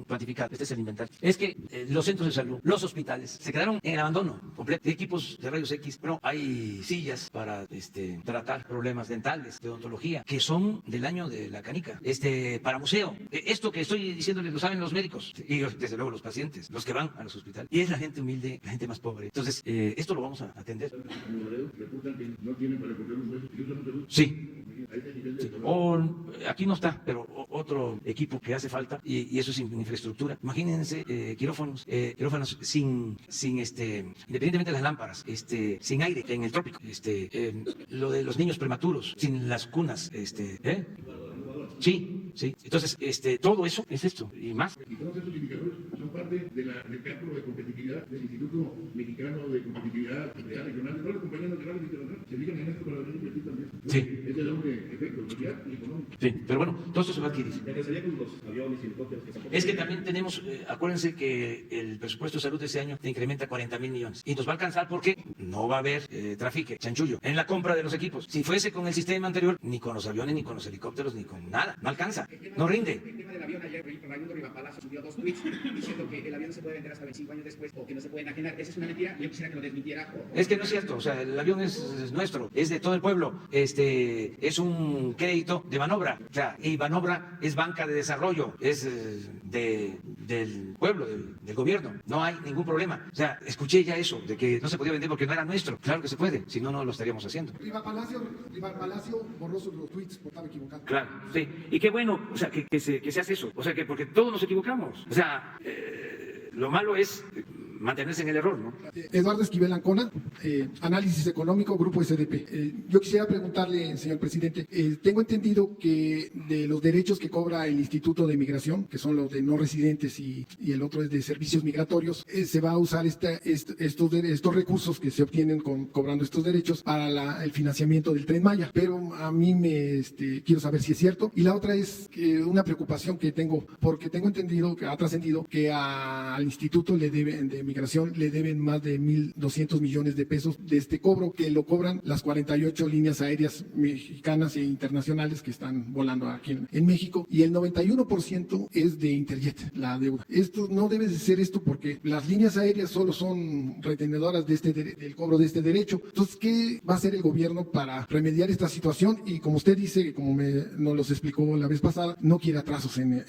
cuantificado. Este es el inventario. Es que los centros de salud, los hospitales, se quedaron en el abandono completo. Equipos de rayos X, no hay sillas para tratar problemas dentales, de odontología, que son del año de la canica. Para museo. Esto que estoy diciéndoles lo saben los médicos y desde luego los pacientes, los que van a los hospitales. Y es la gente humilde, la gente más pobre. Entonces, esto lo vamos a atender. Sí. Aquí no está, pero otro equipo que hace falta y eso es infraestructura. Imagínense quirófanos independientemente de las lámparas, sin aire en el trópico, lo de los niños prematuros, sin las cunas, Sí. Entonces, todo eso es esto y más. Y todos esos indicadores son parte del cálculo de competitividad del Instituto Mexicano de Competitividad Real, Regional, de todas las compañías nacionales e internacionales. Se fijan en esto para venir invertir también. Sí. Es de doble efecto, social y económico. Sí, pero bueno, todo esto se va a adquirir. Con los aviones y helicópteros que se Es que también tenemos, acuérdense que el presupuesto de salud de este año te incrementa 40,000 millones. Y nos va a alcanzar porque no va a haber trafique, chanchullo, en la compra de los equipos. Si fuese con el sistema anterior, ni con los aviones, ni con los helicópteros, ni con nada, no alcanza, no rinde. El tema del avión, ayer Raimundo Rivapalacio subió 2 tweets diciendo que el avión no se puede vender hasta 25 años después o que no se puede enajenar. Esa es una mentira. Yo quisiera que lo desmintiera. Es que no es cierto, o sea, el avión es nuestro, es de todo el pueblo, es un crédito de Banobra, o sea, y Banobra es banca de desarrollo, es del pueblo, del gobierno, no hay ningún problema. O sea, escuché ya eso, de que no se podía vender porque no era nuestro. Claro que se puede, si no, no lo estaríamos haciendo. Rivapalacio borró los tweets porque estaba equivocado. Claro, sí, y qué bueno, o sea, que se hace eso, o sea, que porque todos nos equivocamos, o sea, lo malo es mantenerse en el error, ¿no? Eduardo Esquivel Ancona, Análisis Económico, Grupo SDP. Yo quisiera preguntarle, señor presidente, tengo entendido que de los derechos que cobra el Instituto de Migración, que son los de no residentes y el otro es de servicios migratorios, se va a usar estos recursos que se obtienen cobrando estos derechos para el financiamiento del Tren Maya. Pero a mí quiero saber si es cierto. Y la otra es una preocupación que tengo, porque tengo entendido que ha trascendido que al Instituto de Migración le deben más de 1.200 millones de pesos de este cobro, que lo cobran las 48 líneas aéreas mexicanas e internacionales que están volando aquí en México, y el 91% es de Interjet, la deuda. Esto no debe de ser esto porque las líneas aéreas solo son retenedoras del cobro de este derecho. Entonces, ¿qué va a hacer el gobierno para remediar esta situación? Y como usted dice, como nos los explicó la vez pasada, no quiere atrasos en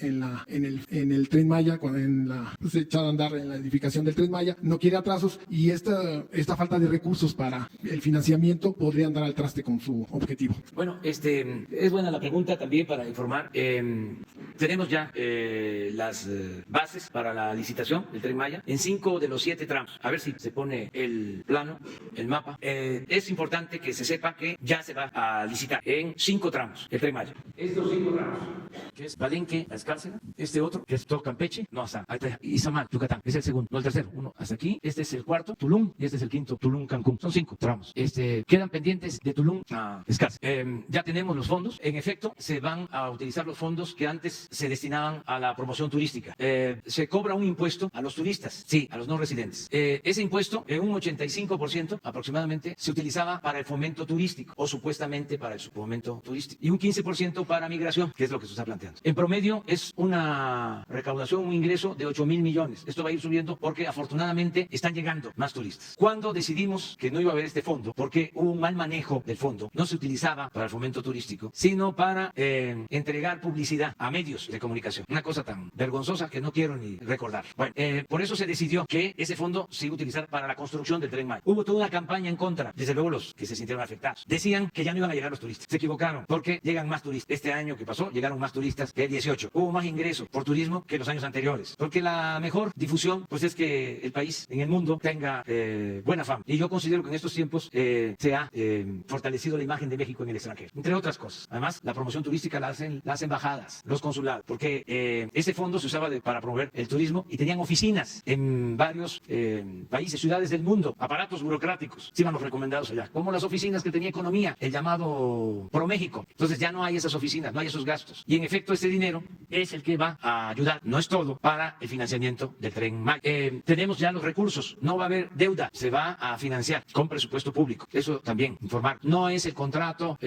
el Tren Maya, cuando se echaba a andar en la edificación del Tren Maya, no quiere atrasos, y esta falta de recursos para el financiamiento podría andar al traste con su objetivo. Bueno, es buena la pregunta también para informar. Tenemos ya las bases para la licitación del Tren Maya en 5 de los 7 tramos. A ver si se pone el plano, el mapa. Es importante que se sepa que ya se va a licitar en 5 tramos el Tren Maya. Estos 5 tramos, que es Palenque a Escárcega, otro, que es todo Campeche, no, hasta Izamal, Yucatán, es el segundo, no el tercero, uno hasta aquí, este es el cuarto, Tulum, y este es el quinto, Tulum, Cancún. Son 5 tramos. Quedan pendientes de Tulum a Escárcega. Ya tenemos los fondos. En efecto, se van a utilizar los fondos que antes se destinaban a la promoción turística. Se cobra un impuesto a los turistas, sí, a los no residentes. Ese impuesto, en un 85% aproximadamente, se utilizaba para el fomento turístico, o supuestamente para el fomento turístico, y un 15% para migración, que es lo que se está planteando. En promedio es una recaudación, un ingreso de 8,000 millones. Esto va a ir subiendo porque afortunadamente afortunadamente están llegando más turistas. Cuando decidimos que no iba a haber este fondo, porque hubo un mal manejo del fondo, no se utilizaba para el fomento turístico, sino para entregar publicidad a medios de comunicación. Una cosa tan vergonzosa que no quiero ni recordar. Bueno, por eso se decidió que ese fondo se iba a utilizar para la construcción del Tren Maya. Hubo toda una campaña en contra, desde luego los que se sintieron afectados. Decían que ya no iban a llegar los turistas. Se equivocaron, porque llegan más turistas. Este año que pasó, llegaron más turistas que el 18. Hubo más ingresos por turismo que los años anteriores, porque la mejor difusión pues es que el país en el mundo tenga buena fama. Y yo considero que en estos tiempos se ha fortalecido la imagen de México en el extranjero, entre otras cosas. Además, la promoción turística la hacen las embajadas, los consulados, porque ese fondo se usaba para promover el turismo y tenían oficinas en varios países, ciudades del mundo, aparatos burocráticos, se iban los recomendados allá, como las oficinas que tenía Economía, el llamado ProMéxico. Entonces ya no hay esas oficinas, no hay esos gastos. Y en efecto, ese dinero es el que va a ayudar, no es todo, para el financiamiento del Tren Maya. Tenemos ya los recursos, no va a haber deuda, se va a financiar con presupuesto público. Eso también, informar. No es el contrato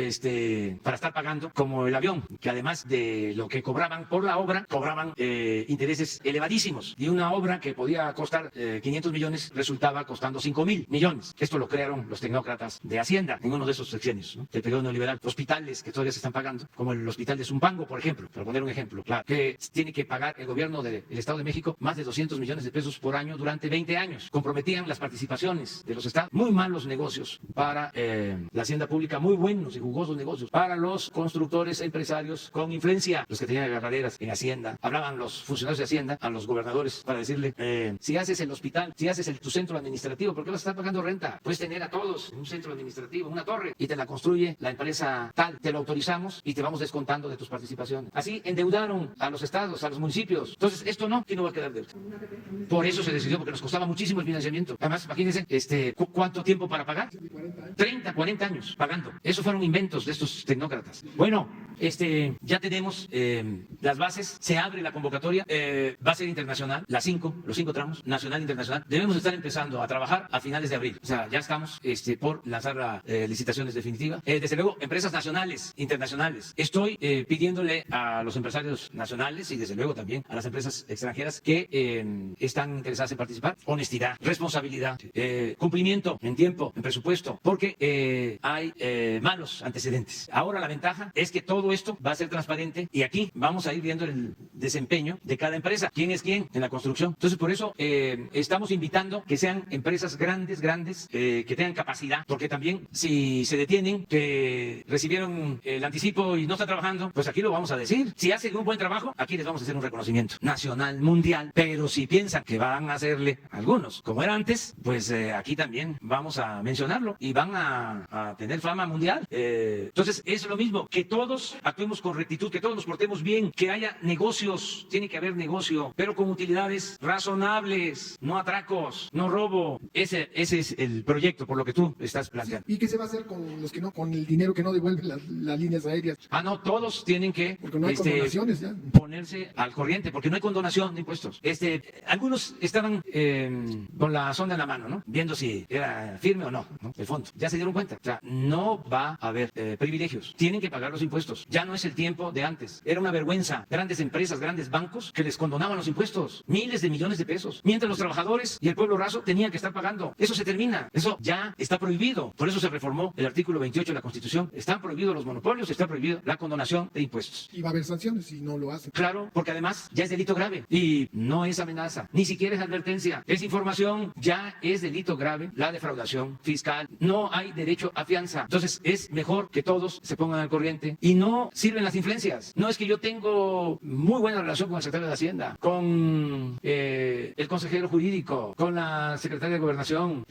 para estar pagando como el avión, que además de lo que cobraban por la obra, cobraban intereses elevadísimos. Y una obra que podía costar 500 millones resultaba costando 5,000 millones. Esto lo crearon los tecnócratas de Hacienda en uno de esos sexenios, ¿no?, del periodo neoliberal. Hospitales que todavía se están pagando, como el hospital de Zumpango, por ejemplo, para poner un ejemplo, claro, que tiene que pagar el gobierno del Estado de México más de 200 millones de pesos por año durante 20 años. Comprometían las participaciones de los estados. Muy malos negocios para la hacienda pública, muy buenos y jugosos negocios para los constructores empresarios con influencia, los que tenían agarraderas en Hacienda. Hablaban los funcionarios de Hacienda a los gobernadores para decirle, si haces el hospital, si haces tu centro administrativo, ¿por qué vas a estar pagando renta? Puedes tener a todos en un centro administrativo, una torre, y te la construye la empresa tal, te lo autorizamos y te vamos descontando de tus participaciones. Así endeudaron a los estados, a los municipios. Entonces, esto no, que no va a quedar deuda. Por eso se decidió, porque nos costaba muchísimo el financiamiento. Además, imagínense, ¿cuánto tiempo para pagar? 30, 40 años pagando. Esos fueron inventos de estos tecnócratas. Bueno, ya tenemos las bases, se abre la convocatoria, va a ser internacional, los 5 tramos, nacional e internacional. Debemos estar empezando a trabajar a finales de abril. O sea, ya estamos por lanzar las licitaciones definitivas. Desde luego, empresas nacionales, internacionales. Estoy pidiéndole a los empresarios nacionales y desde luego también a las empresas extranjeras que están interesadas en participar, honestidad, responsabilidad, cumplimiento en tiempo, en presupuesto, porque hay malos antecedentes. Ahora la ventaja es que todo esto va a ser transparente y aquí vamos a ir viendo el desempeño de cada empresa, quién es quién en la construcción. Entonces, por eso estamos invitando que sean empresas grandes, que tengan capacidad, porque también si se detienen, que recibieron el anticipo y no están trabajando, pues aquí lo vamos a decir. Si hacen un buen trabajo, aquí les vamos a hacer un reconocimiento nacional, mundial, pero si piensan que van a hacerle algunos, como era antes, pues aquí también vamos a mencionarlo y van a tener fama mundial. Entonces, es lo mismo, que todos actuemos con rectitud, que todos nos portemos bien, que haya negocios, tiene que haber negocio, pero con utilidades razonables, no atracos, no robo. Ese es el proyecto por lo que tú estás planteando. ¿Y qué se va a hacer con los que no, con el dinero que no devuelven las líneas aéreas? No, todos tienen que porque no hay condonaciones ya. Ponerse al corriente, porque no hay condonación de impuestos. Algunos estaban con la sonda en la mano, ¿no?, viendo si era firme o no, el fondo. Ya se dieron cuenta. O sea, no va a haber privilegios. Tienen que pagar los impuestos. Ya no es el tiempo de antes. Era una vergüenza. Grandes empresas, grandes bancos que les condonaban los impuestos. Miles de millones de pesos. Mientras los trabajadores y el pueblo raso tenían que estar pagando. Eso se termina. Eso ya está prohibido. Por eso se reformó el artículo 28 de la Constitución. Están prohibidos los monopolios, está prohibido la condonación de impuestos. Y va a haber sanciones si no lo hacen. Claro, porque además ya es delito grave y no es amenaza, ni siquiera es advertencia, es información, ya es delito grave la defraudación fiscal, no hay derecho a fianza. Entonces es mejor que todos se pongan al corriente y no sirven las influencias. No es que yo tengo muy buena relación con el secretario de Hacienda, con el consejero jurídico, con la secretaria de Gobernación.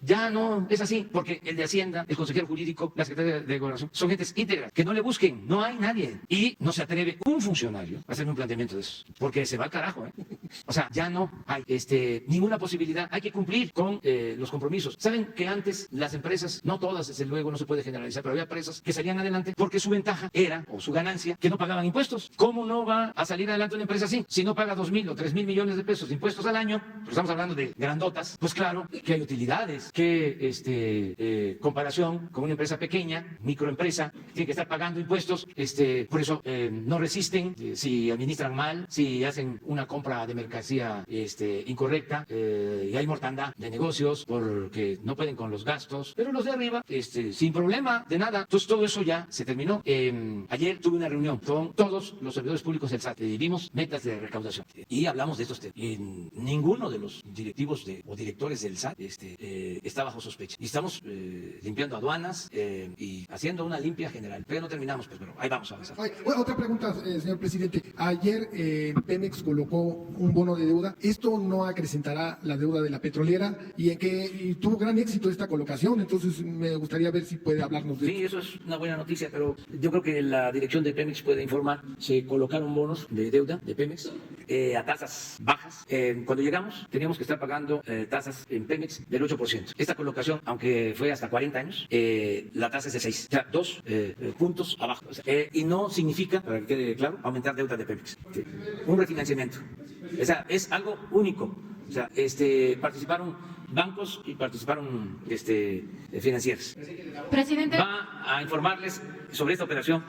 Ya no es así, porque el de Hacienda, el consejero jurídico, la secretaria de Gobernación son gentes íntegras, que no le busquen, no hay nadie. Y no se atreve un funcionario a hacerme un planteamiento de eso, porque se va al carajo, O sea, ya no hay ninguna posibilidad. Hay que cumplir con los compromisos. ¿Saben que antes las empresas, no todas, desde luego, no se puede generalizar, pero había empresas que salían adelante porque su ventaja era, o su ganancia, que no pagaban impuestos. ¿Cómo no va a salir adelante una empresa así? Si no paga 2.000 o 3.000 millones de pesos de impuestos al año, pues estamos hablando de grandotas, pues claro que hay utilidades, que comparación con una empresa pequeña, microempresa, tiene que estar pagando impuestos, por eso no resisten si administran mal, si hacen una compra de mercancía incorrecta, y hay mortandad de negocios porque no pueden con los gastos, pero los de arriba, sin problema de nada. Entonces todo eso ya se terminó. Ayer tuve una reunión con todos los servidores públicos del SAT y vimos metas de recaudación y hablamos de estos temas. Ninguno de los directivos o directores del SAT está bajo sospecha. Y estamos limpiando aduanas y haciendo una limpia general, pero no terminamos, pues bueno, ahí vamos a avanzar. Bueno, otra pregunta, señor presidente. Ayer Pemex colocó un bono de deuda. ¿Esto no acrecentará la deuda de la petrolera? Y tuvo gran éxito esta colocación, entonces me gustaría ver si puede hablarnos de Sí, eso es una buena noticia, pero yo creo que la dirección de Pemex puede informar. Se colocaron bonos de deuda de Pemex a tasas bajas. Cuando llegamos teníamos que estar pagando tasas en Pemex del 8%. Esta colocación, aunque fue hasta 40 años, la tasa es de 6, o sea, 2 puntos abajo. O sea, y no significa, para que quede claro, aumentar deuda de Pemex. Sí. Un refinanciamiento. O sea, es algo único. O sea, participaron bancos y participaron financieras. Presidente. Va a informarles sobre esta operación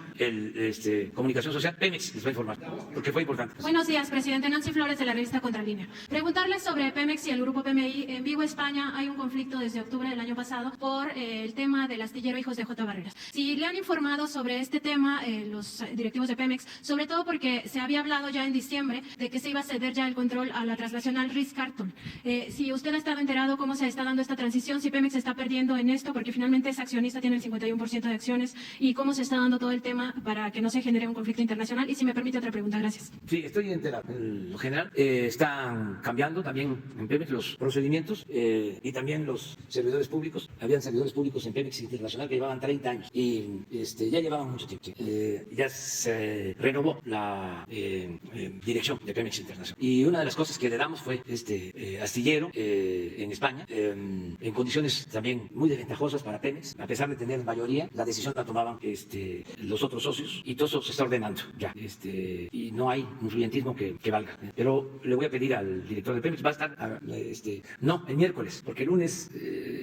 Comunicación Social. Pemex les va a informar, porque fue importante. Buenos días, presidente. Nancy Flores, de la revista Contralínea. Preguntarle sobre Pemex y el grupo PMI. En Vigo, España, hay un conflicto desde octubre del año pasado por el tema del astillero Hijos de J. Barreras. Si le han informado sobre este tema los directivos de Pemex, sobre todo porque se había hablado ya en diciembre de que se iba a ceder ya el control a la transnacional Ritz-Carlton. Si usted ha estado enterado cómo se está dando esta transición, si Pemex está perdiendo en esto, porque finalmente ese accionista tiene el 51% de acciones, y cómo se está dando todo el tema para que no se genere un conflicto internacional. Y si me permite otra pregunta, gracias. Sí, estoy enterado. En lo general están cambiando también en Pemex los procedimientos y también los servidores públicos. Habían servidores públicos en Pemex Internacional que llevaban 30 años y ya llevaban mucho tiempo. Ya se renovó la dirección de Pemex Internacional. Y una de las cosas que le damos fue astillero en España, en condiciones también muy desventajosas para Pemex. A pesar de tener mayoría, la decisión la tomaban los otros socios, y todo eso se está ordenando ya. Y no hay influyentismo que valga. Pero le voy a pedir al director de Pemex, va a estar no el miércoles, porque el lunes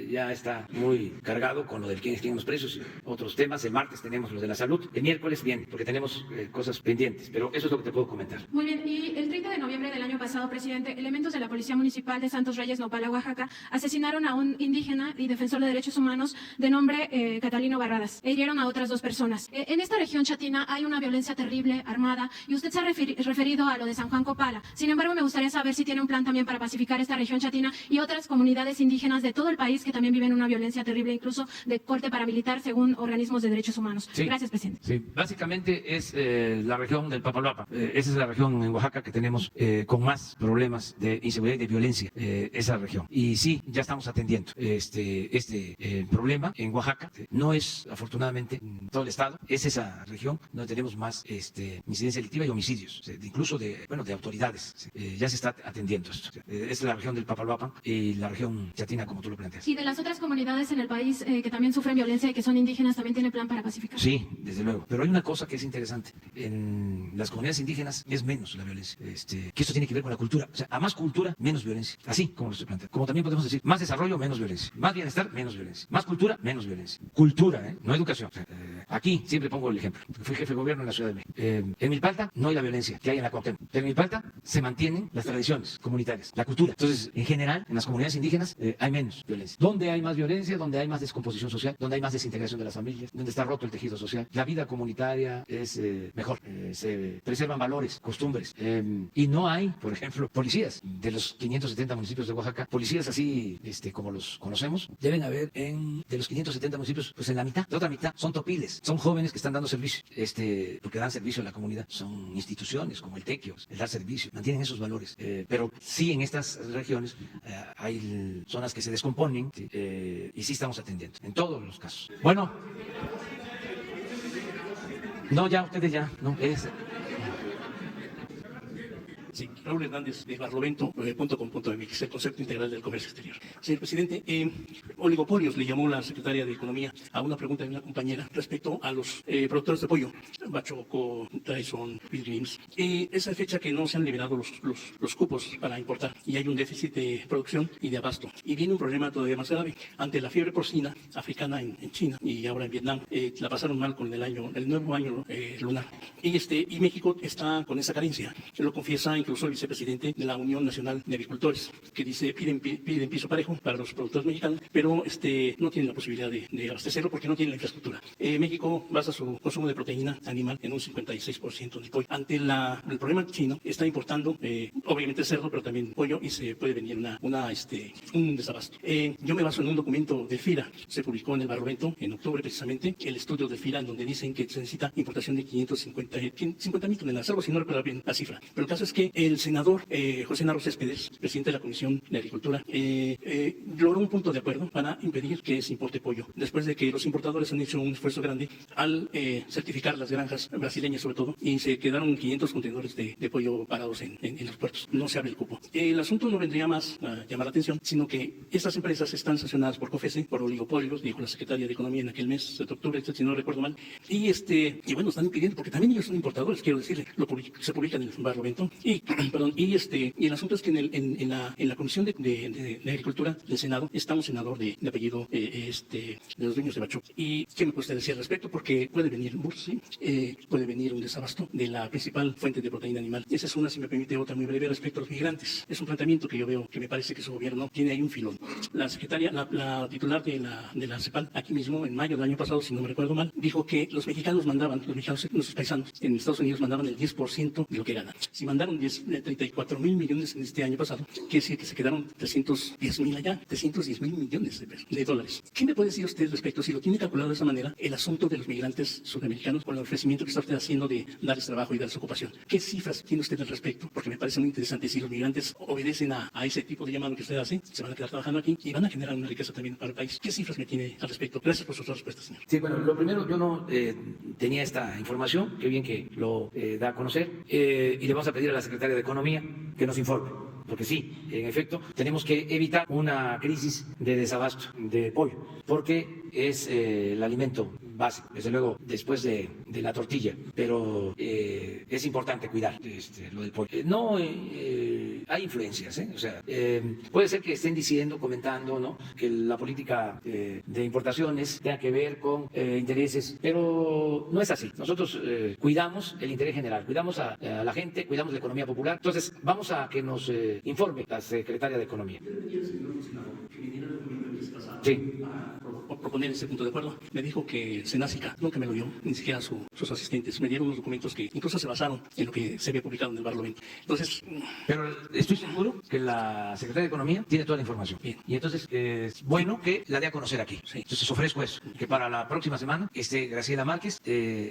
ya está muy cargado con lo del quiénes tienen los precios y otros temas. El martes tenemos los de la salud. El miércoles bien, porque tenemos cosas pendientes, pero eso es lo que te puedo comentar. Muy bien, y el 30 de noviembre del año pasado, presidente, elementos de la Policía Municipal de Santos Reyes, Nopala, Oaxaca, asesinaron a un indígena y defensor de derechos humanos de nombre Catalino Barradas e hirieron a otras 2 personas. En esta región chatina hay una violencia terrible, armada, y usted se ha referido a lo de San Juan Copala. Sin embargo, me gustaría saber si tiene un plan también para pacificar esta región chatina y otras comunidades indígenas de todo el país que también viven una violencia terrible, incluso de corte paramilitar, según organismos de derechos humanos. Sí. Gracias, presidente. Sí, básicamente es la región del Papaloapan. Esa es la región en Oaxaca que tenemos con más problemas de inseguridad y de violencia, esa región. Y sí, ya estamos atendiendo este problema en Oaxaca. No es, afortunadamente, todo el estado, es esa región donde tenemos más incidencia delictiva y homicidios, incluso de autoridades. Ya se está atendiendo esto. Es la región del Papaloapan y la región chatina, como tú lo planteas. ¿Y de las otras comunidades en el país que también sufren violencia y que son indígenas, también tiene plan para pacificar? Sí, desde luego. Pero hay una cosa que es interesante. En las comunidades indígenas es menos la violencia. Que esto tiene que ver con la cultura. O sea, a más cultura, menos violencia. Así como lo estoy planteando. Como también podemos decir, más desarrollo, menos violencia. Más bienestar, menos violencia. Más cultura, menos violencia. Cultura, no educación. O sea, aquí siempre pongo el ejemplo. Fui jefe de gobierno en la Ciudad de México. En Milpalta no hay la violencia que hay en la Cuauhtémoc. Pero en Milpalta se mantienen las tradiciones comunitarias, la cultura. Entonces, en general, en las comunidades indígenas hay menos violencia. ¿Dónde hay más violencia? Donde hay más descomposición social, donde hay más desintegración de las familias, donde está roto el tejido social. La vida comunitaria es mejor. Se preservan valores, costumbres. Y no hay, por ejemplo, policías. De los 570 municipios de Oaxaca, policías así como los conocemos, deben haber de los 570 municipios, pues en la mitad. La otra mitad son topiles, son jóvenes que están dando servicio, porque dan servicio a la comunidad. Son instituciones como el Tequio, el dar servicio, mantienen esos valores. Pero sí, en estas regiones hay zonas que se descomponen, y sí estamos atendiendo, en todos los casos. Bueno, no, ya, ustedes ya, no, es... Sí, Raúl Hernández de barlovento.com.mx, el concepto integral del comercio exterior. Señor presidente, oligopolios le llamó la secretaria de Economía a una pregunta de una compañera respecto a los productores de pollo, Bachoco, Tyson, Pilgrims. Esa fecha que no se han liberado los cupos para importar y hay un déficit de producción y de abasto. Y viene un problema todavía más grave. Ante la fiebre porcina africana en China y ahora en Vietnam, la pasaron mal con el nuevo año lunar. Y México está con esa carencia. Lo confiesa incluso el vicepresidente de la Unión Nacional de Agricultores, que dice piden piso parejo para los productores mexicanos, pero no tienen la posibilidad de abastecerlo porque no tienen la infraestructura. México basa su consumo de proteína animal en un 56% de pollo. Ante el problema chino, está importando obviamente cerdo, pero también pollo, y se puede venir un desabasto. Yo me baso en un documento de FIRA, se publicó en el Barlovento en octubre precisamente, el estudio de FIRA, en donde dicen que se necesita importación de 50,000 toneladas, algo si no recuerdo bien la cifra. Pero el caso es que el senador José Narro Céspedes, presidente de la Comisión de Agricultura, logró un punto de acuerdo para impedir que se importe pollo, después de que los importadores han hecho un esfuerzo grande al certificar las granjas brasileñas sobre todo, y se quedaron 500 contenedores de pollo parados en los puertos. No se abre el cupo. El asunto no vendría más a llamar la atención, sino que estas empresas están sancionadas por COFECE, por oligopolios, dijo la secretaria de Economía en aquel mes de octubre, si no recuerdo mal, y bueno, están impidiendo, porque también ellos son importadores, quiero decirle, se publica en el Barlovento, y el asunto es que en la Comisión de Agricultura del Senado está un senador de apellido de los dueños de Bachoco. ¿Y qué me puede usted decir al respecto? Porque puede venir un burst, puede venir un desabasto de la principal fuente de proteína animal. Esa es una, si me permite, otra muy breve respecto a los migrantes. Es un planteamiento que yo veo que me parece que su gobierno tiene ahí un filón. La secretaria, la titular de la CEPAL, aquí mismo en mayo del año pasado, si no me recuerdo mal, dijo que los mexicanos, nuestros paisanos en Estados Unidos mandaban el 10% de lo que ganan. Si mandaron 34,000 millones en este año pasado, quiere decir que se quedaron 310,000 allá, 310,000 millones de dólares. ¿Qué me puede decir usted respecto, si lo tiene calculado de esa manera, el asunto de los migrantes sudamericanos con el ofrecimiento que está usted haciendo de darles trabajo y darles ocupación? ¿Qué cifras tiene usted al respecto? Porque me parece muy interesante. Si los migrantes obedecen a ese tipo de llamado que usted hace, se van a quedar trabajando aquí y van a generar una riqueza también para el país. ¿Qué cifras me tiene al respecto? Gracias por sus respuestas, señor. Sí, bueno, lo primero, yo no tenía esta información, qué bien que lo da a conocer, y le vamos a pedir a la Secretaria de Economía que nos informe, porque sí, en efecto, tenemos que evitar una crisis de desabasto de pollo, porque es el alimento básico, desde luego después de la tortilla, pero es importante cuidar lo del pollo. No hay influencias, o sea, puede ser que estén diciendo, comentando, ¿no?, que la política de importaciones tenga que ver con intereses, pero no es así. Nosotros cuidamos el interés general, cuidamos a la gente, cuidamos la economía popular. Entonces, vamos a que nos informe la Secretaria de Economía. Sí. Por proponer ese punto de acuerdo, me dijo que Senásica nunca me lo dio, ni siquiera sus asistentes. Me dieron unos documentos que incluso se basaron en lo que se había publicado en el Barlovento. Entonces, pero estoy seguro que la Secretaria de Economía tiene toda la información. Bien. Y entonces es bueno que la dé a conocer aquí. Sí. Entonces ofrezco eso, que para la próxima semana esté Graciela Márquez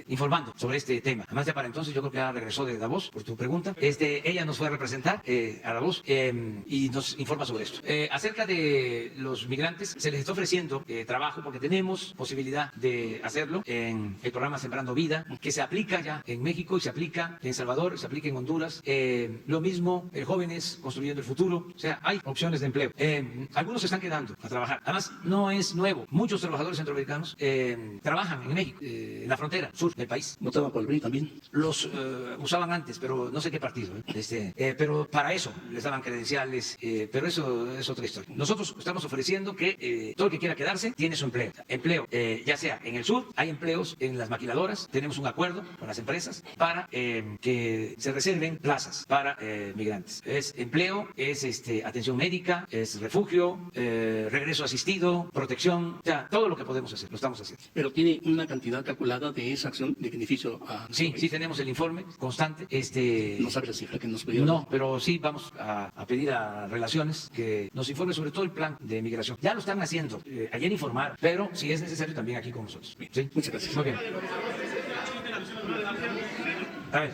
informando sobre este tema. Además, ya para entonces yo creo que ya regresó de Davos por tu pregunta. Ella nos fue a representar a Davos y nos informa sobre esto. Acerca de los migrantes, se les está ofreciendo trabajo porque tenemos posibilidad de hacerlo en el programa Sembrando Vida, que se aplica ya en México y se aplica en Salvador, se aplica en Honduras. Lo mismo, jóvenes construyendo el futuro. O sea, hay opciones de empleo. Algunos se están quedando a trabajar. Además, no es nuevo. Muchos trabajadores centroamericanos trabajan en México, en la frontera sur del país. ¿Votaban por el PRI también? Los usaban antes, pero no sé qué partido. Pero para eso les daban credenciales, pero eso es otra historia. Nosotros estamos ofreciendo que todo el que quiera quedarse tiene su empleo. Ya sea en el sur, hay empleos en las maquiladoras, tenemos un acuerdo con las empresas para que se reserven plazas para migrantes. Es empleo, es atención médica, es refugio, regreso asistido, protección, o sea, todo lo que podemos hacer, lo estamos haciendo. Pero tiene una cantidad calculada de esa acción de beneficio a... Sí, tenemos el informe constante. ¿No sabe la cifra que nos pidió? No, pero sí vamos a pedir a Relaciones que nos informe sobre todo el plan de migración. Ya lo están haciendo. Ayer informaron, pero si es necesario también aquí con nosotros. Bien. ¿Sí? Muchas gracias. Muy bien. A ver,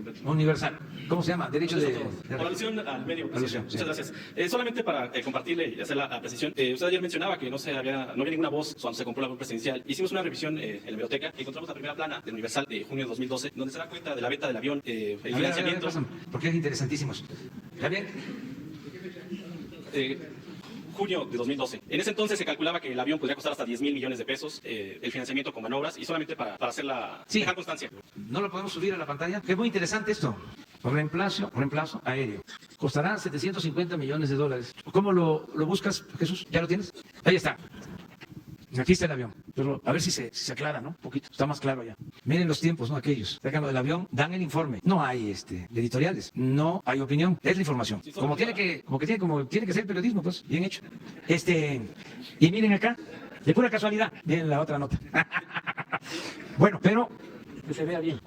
completo. Universal. ¿Cómo se llama? Derecho de... Por alusión al medio. Alusión, Muchas sí. gracias. Solamente para compartirle y hacer la precisión, usted ayer mencionaba que no había ninguna voz cuando se compró la avión presidencial. Hicimos una revisión en la biblioteca y encontramos la primera plana del Universal de junio de 2012, donde se da cuenta de la venta del avión, el financiamiento. Pásame, porque es interesantísimo. Javier. Junio de 2012. En ese entonces se calculaba que el avión podría costar hasta 10,000 millones de pesos, el financiamiento con manobras y solamente para Sí. dejar constancia. ¿No lo podemos subir a la pantalla? Que es muy interesante esto. Reemplazo aéreo. Costará 750 millones de dólares. ¿Cómo lo buscas, Jesús? ¿Ya lo tienes? Ahí está. Aquí está el avión. Pero a ver si se aclara, ¿no? Un poquito. Está más claro ya. Miren los tiempos, ¿no? Aquellos. Sacan lo del avión, dan el informe. No hay editoriales. No hay opinión. Es la información. Como tiene que ser periodismo, pues. Bien hecho. Y miren acá. De pura casualidad. Miren la otra nota. Bueno, pero que se vea bien.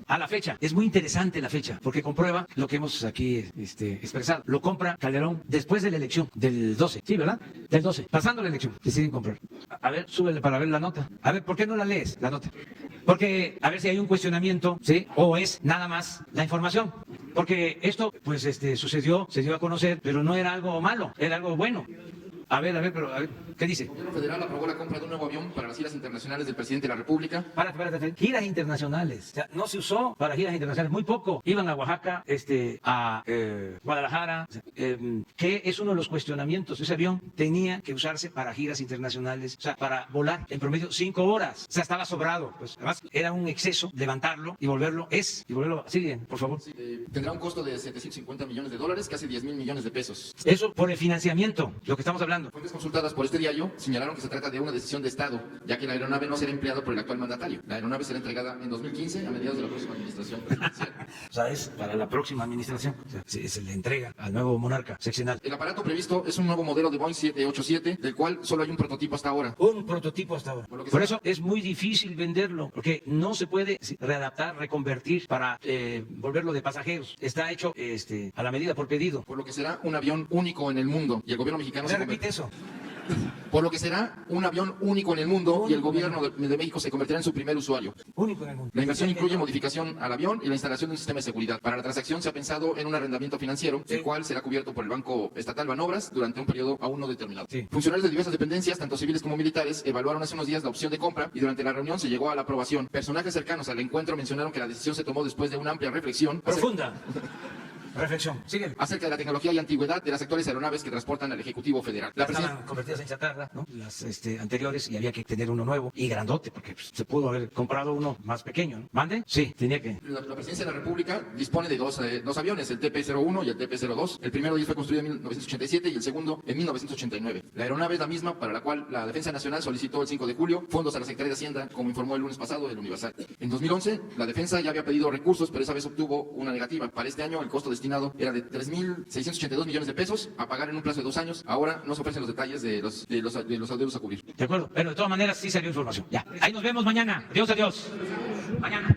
A la fecha, es muy interesante la fecha, porque comprueba lo que hemos aquí expresado. Lo compra Calderón después de la elección, del 12, ¿sí, verdad? Del 12, pasando la elección, deciden comprar. A ver, súbele para ver la nota. A ver, ¿por qué no la lees, la nota? Porque, a ver si hay un cuestionamiento, ¿sí? O es nada más la información. Porque esto, pues, sucedió, se dio a conocer, pero no era algo malo, era algo bueno. A ver, ¿qué dice? El gobierno federal aprobó la compra de un nuevo avión para las giras internacionales del presidente de la República. Párate. Giras internacionales. O sea, no se usó para giras internacionales, muy poco. Iban a Oaxaca, a Guadalajara, que es uno de los cuestionamientos. Ese avión tenía que usarse para giras internacionales, o sea, para volar en promedio 5 horas. O sea, estaba sobrado. Pues además era un exceso levantarlo y volverlo. Sigue, por favor. Sí, tendrá un costo de 750 millones de dólares, casi 10,000 millones de pesos. Eso por el financiamiento, lo que estamos hablando. Fuentes consultadas por este diario señalaron que se trata de una decisión de Estado, ya que la aeronave no será empleada por el actual mandatario. La aeronave será entregada en 2015 a mediados de la próxima administración presidencial. O sea, es para la próxima administración. O sea, se le entrega al nuevo monarca seccional. El aparato previsto es un nuevo modelo de Boeing 787, del cual solo hay un prototipo hasta ahora. Un prototipo hasta ahora. Por eso es muy difícil venderlo, porque no se puede readaptar, reconvertir para volverlo de pasajeros. Está hecho a la medida por pedido. Por lo que será un avión único en el mundo y el gobierno mexicano Repite eso. Por lo que será un avión único en el mundo y el gobierno de México se convertirá en su primer usuario. Único en el mundo. La inversión incluye modificación al avión y la instalación de un sistema de seguridad. Para la transacción se ha pensado en un arrendamiento financiero, el cual será cubierto por el Banco Estatal Banobras durante un periodo aún no determinado. Sí. Funcionarios de diversas dependencias, tanto civiles como militares, evaluaron hace unos días la opción de compra y durante la reunión se llegó a la aprobación. Personajes cercanos al encuentro mencionaron que la decisión se tomó después de una amplia reflexión. Profunda. Reflexión. Sigue. Acerca de la tecnología y antigüedad de las actuales aeronaves que transportan al Ejecutivo Federal. Estaban convertidas en chatarra, ¿no? Las anteriores, y había que tener uno nuevo y grandote, porque se pudo haber comprado uno más pequeño, ¿no? ¿Mande? Sí, tenía que. La Presidencia de la República dispone de dos aviones, el TP-01 y el TP-02. El primero de ellos fue construido en 1987 y el segundo en 1989. La aeronave es la misma para la cual la Defensa Nacional solicitó el 5 de julio fondos a la Secretaría de Hacienda, como informó el lunes pasado el Universal. En 2011, la Defensa ya había pedido recursos, pero esa vez obtuvo una negativa. Para este año, el costo destinado era de 3,682 millones de pesos a pagar en un plazo de 2 años. Ahora no se ofrecen los detalles de los adeudos a cubrir. De acuerdo, pero de todas maneras sí salió información. Ya, ahí nos vemos mañana. Adiós. Mañana.